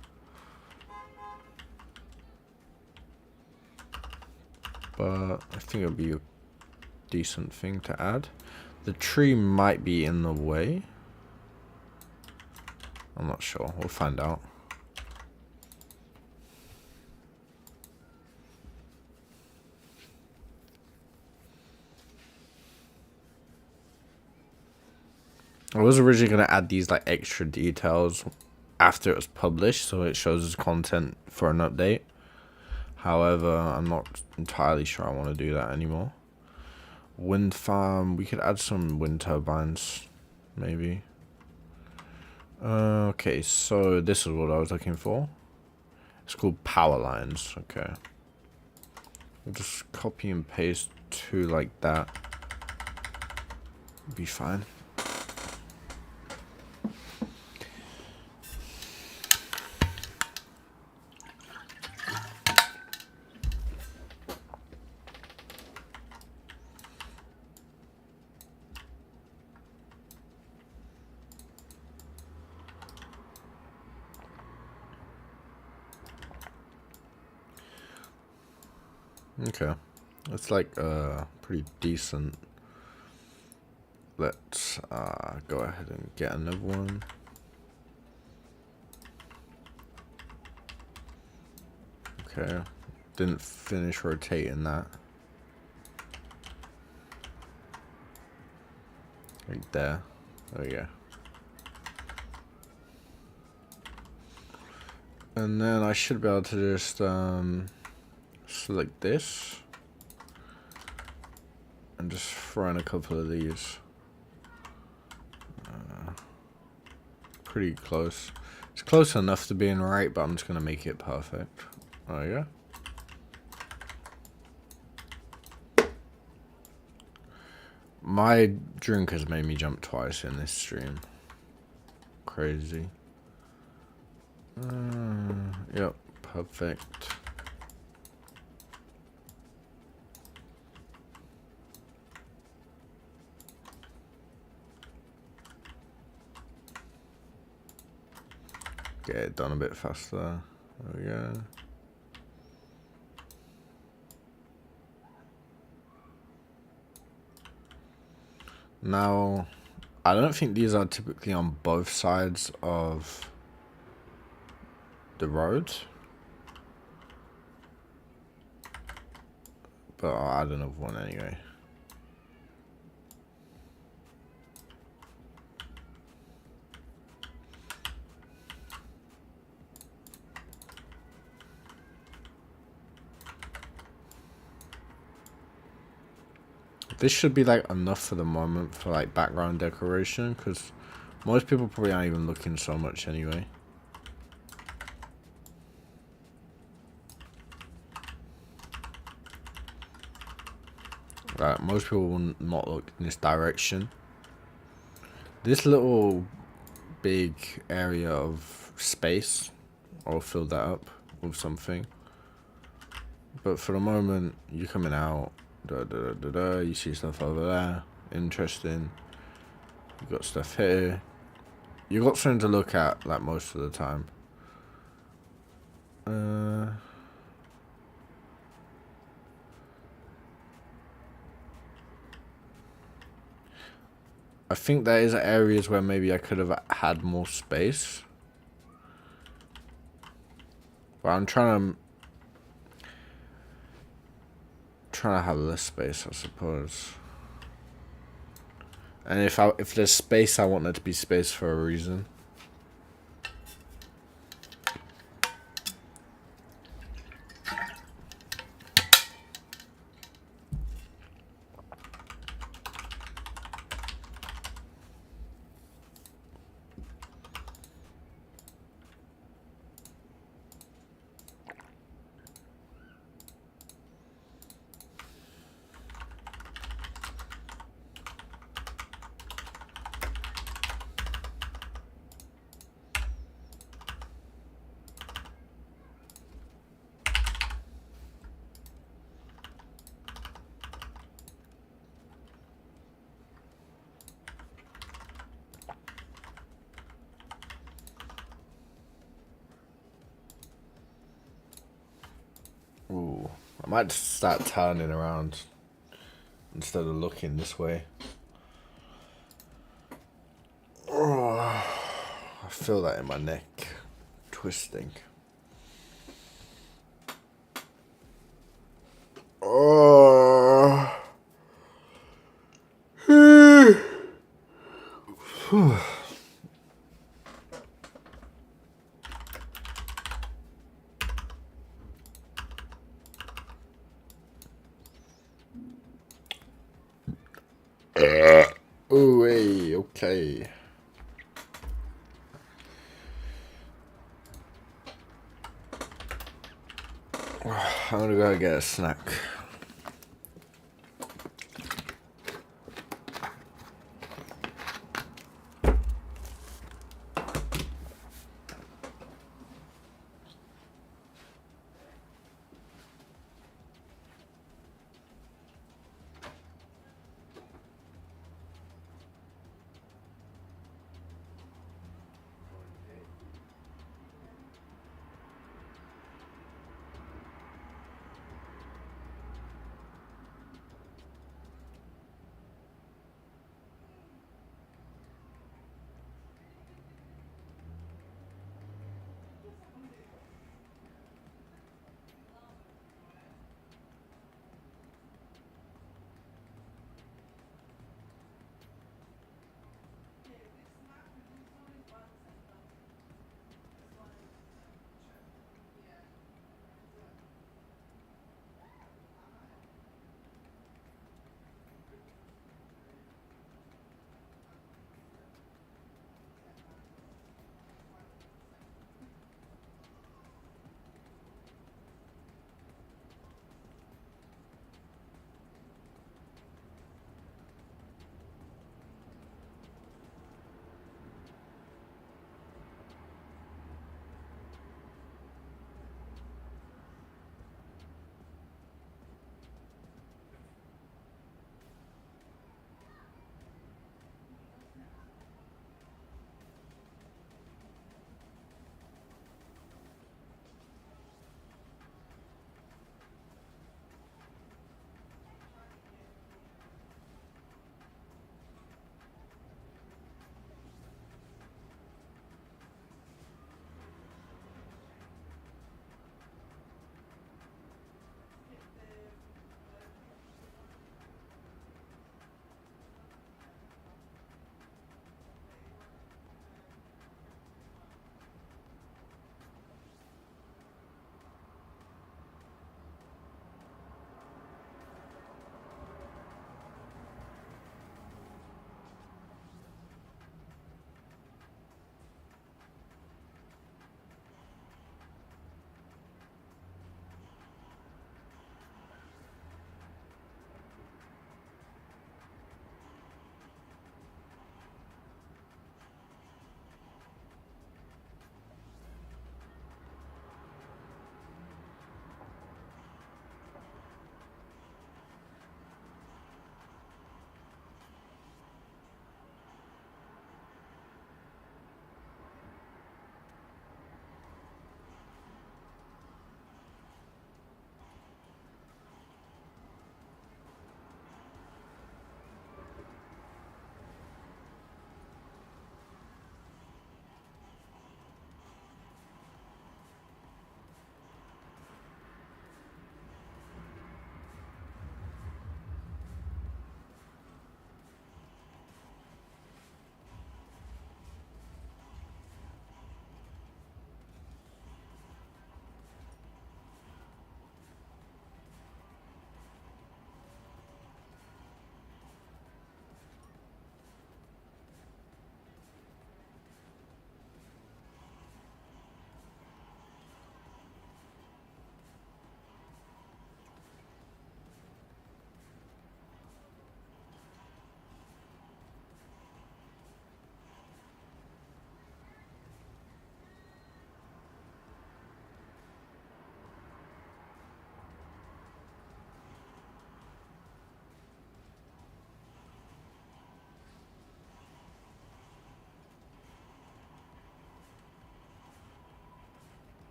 But I think it'll be a decent thing to add. The tree might be in the way. I'm not sure. We'll find out. I was originally going to add these like extra details after it was published, so it shows as content for an update. However, I'm not entirely sure I want to do that anymore. Wind farm, we could add some wind turbines, maybe. Okay, so this is what I was looking for. It's called power lines. Okay. We'll just copy and paste two like that. Be fine. Okay, it's like pretty decent. Let's go ahead and get another one. Okay, didn't finish rotating that. Right there. There we go. And then I should be able to just select this and just throw in a couple of these. Pretty close. It's close enough to being right, but I'm just gonna make it perfect. There you go. My drink has made me jump twice in this stream. Crazy. Yep, perfect. Get it done a bit faster. There we go. Now, I don't think these are typically on both sides of the road, but I'll add another one anyway. This should be like enough for the moment for like background decoration, because most people probably aren't even looking so much anyway. Right, most people will not look in this direction. This little big area of space, I'll fill that up with something. But for the moment, you're coming out. You see stuff over there. Interesting. You got stuff here. You got something to look at, like most of the time. I think there is areas where maybe I could have had more space. But I'm trying to... trying to have less space, I suppose. And if there's space, I want there to be space for a reason. Ooh, I might start turning around instead of looking this way. Oh, I feel that in my neck, twisting. Oh. Ooh, hey, okay. I'm gonna go get a snack.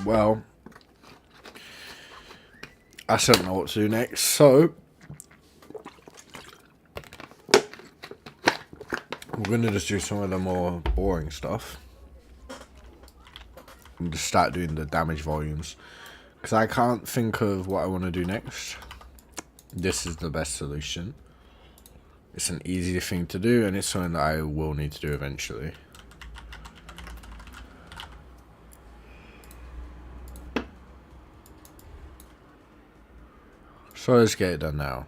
Well, I don't know what to do next, so we're gonna just do some of the more boring stuff and just start doing the damage volumes, because I can't think of what I want to do next. This is the best solution. It's an easy thing to do, and it's something that I will need to do eventually. So let's get it done now.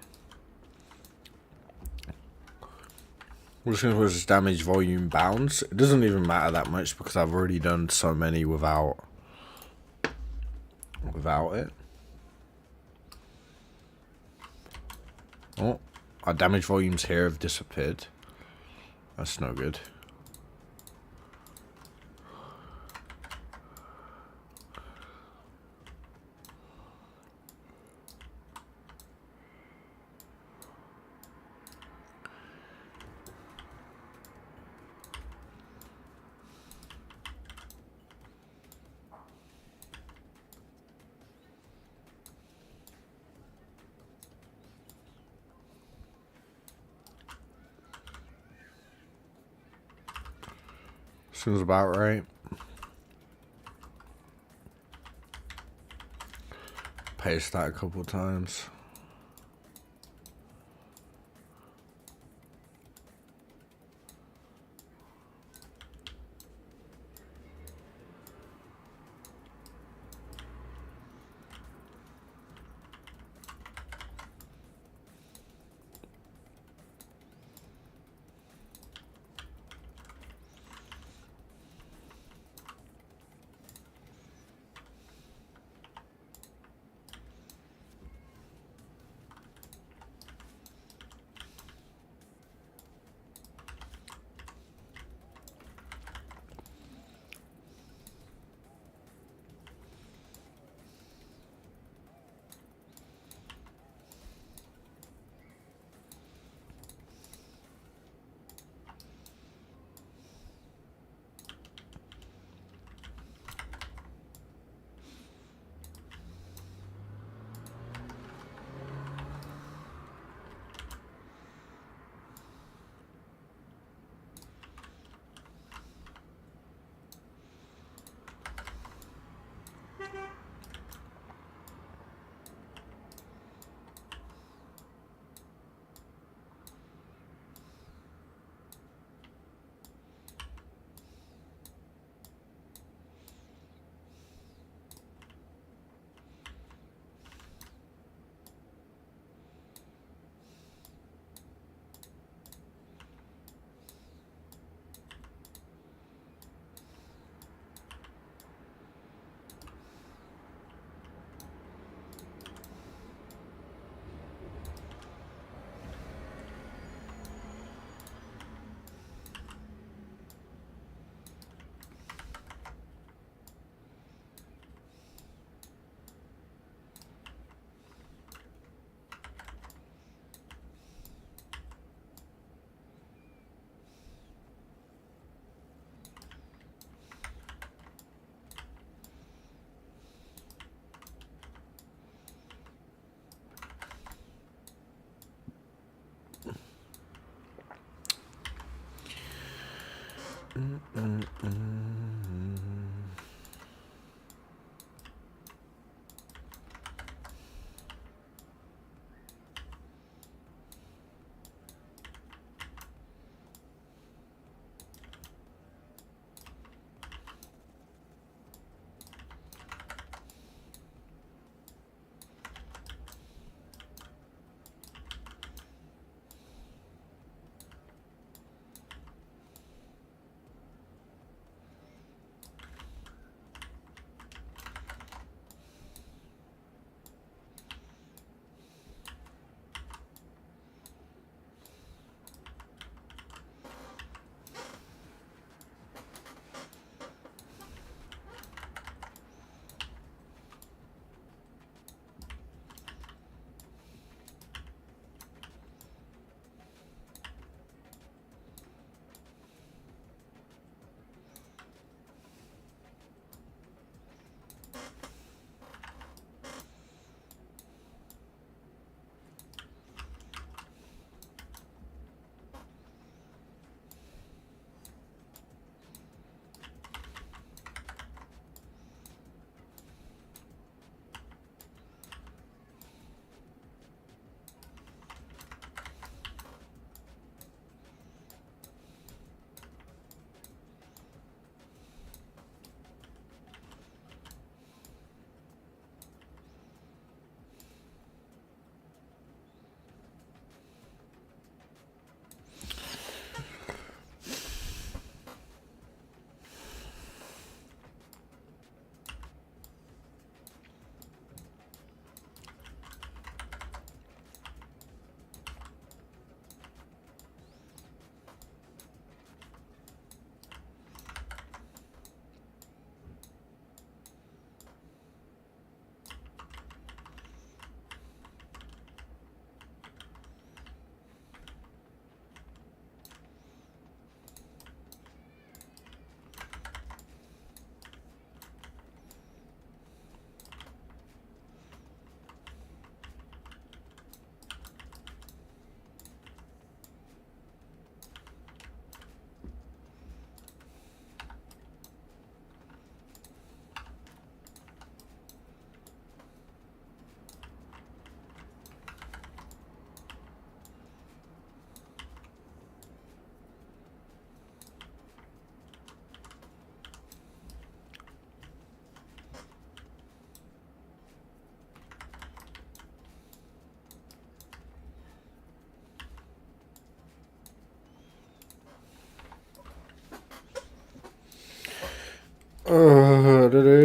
We're just going to put this damage volume bounds. It doesn't even matter that much because I've already done so many without it. Oh, our damage volumes here have disappeared. That's no good. Seems about right. Paste that a couple times.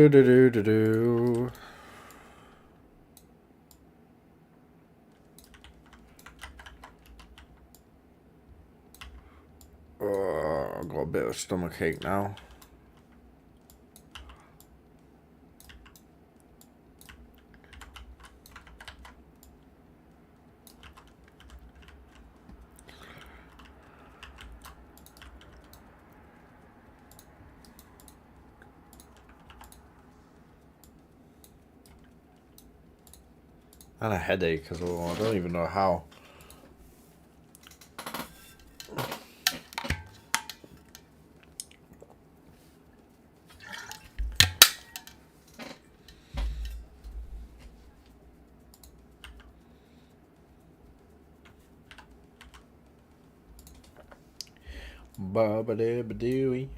Do-do-do-do-do. Oh, I've got a bit of stomach ache now. And a headache as well. I don't even know how. Ba-ba-da-ba-dooey.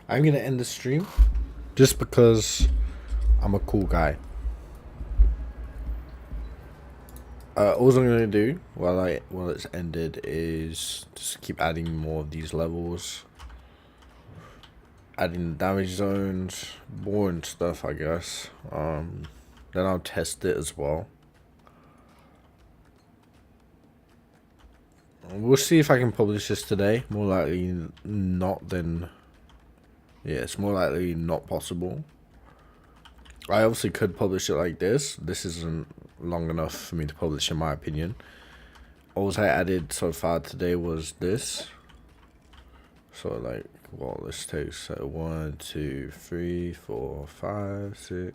I'm gonna end the stream just because I'm a cool guy. All I'm gonna do while it's ended is just keep adding more of these levels, adding damage zones, boring stuff, I guess. Then I'll test it as well. We'll see if I can publish this today. More likely not than... Yeah, it's more likely not possible. I obviously could publish it like this. This isn't long enough for me to publish, in my opinion. All I added so far today was this. So, like, well, this takes 1, 2, 3, 4, 5, 6,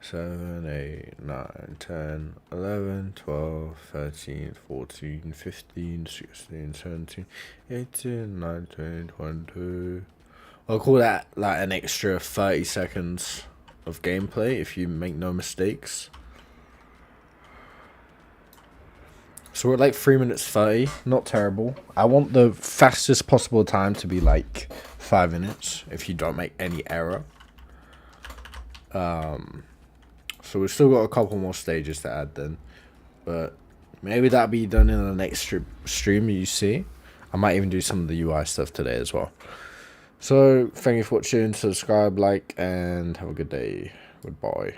7, 8, 9, 10, 11, 12, 13, 14, 15, 16, 17, 18, 19, 20. I'll call that like an extra 30 seconds of gameplay if you make no mistakes. So we're at like 3 minutes 30, not terrible. I want the fastest possible time to be like 5 minutes if you don't make any error. So we've still got a couple more stages to add then. But maybe that'll be done in the next stream you see. I might even do some of the UI stuff today as well. So, thank you for watching, subscribe, like, and have a good day. Goodbye.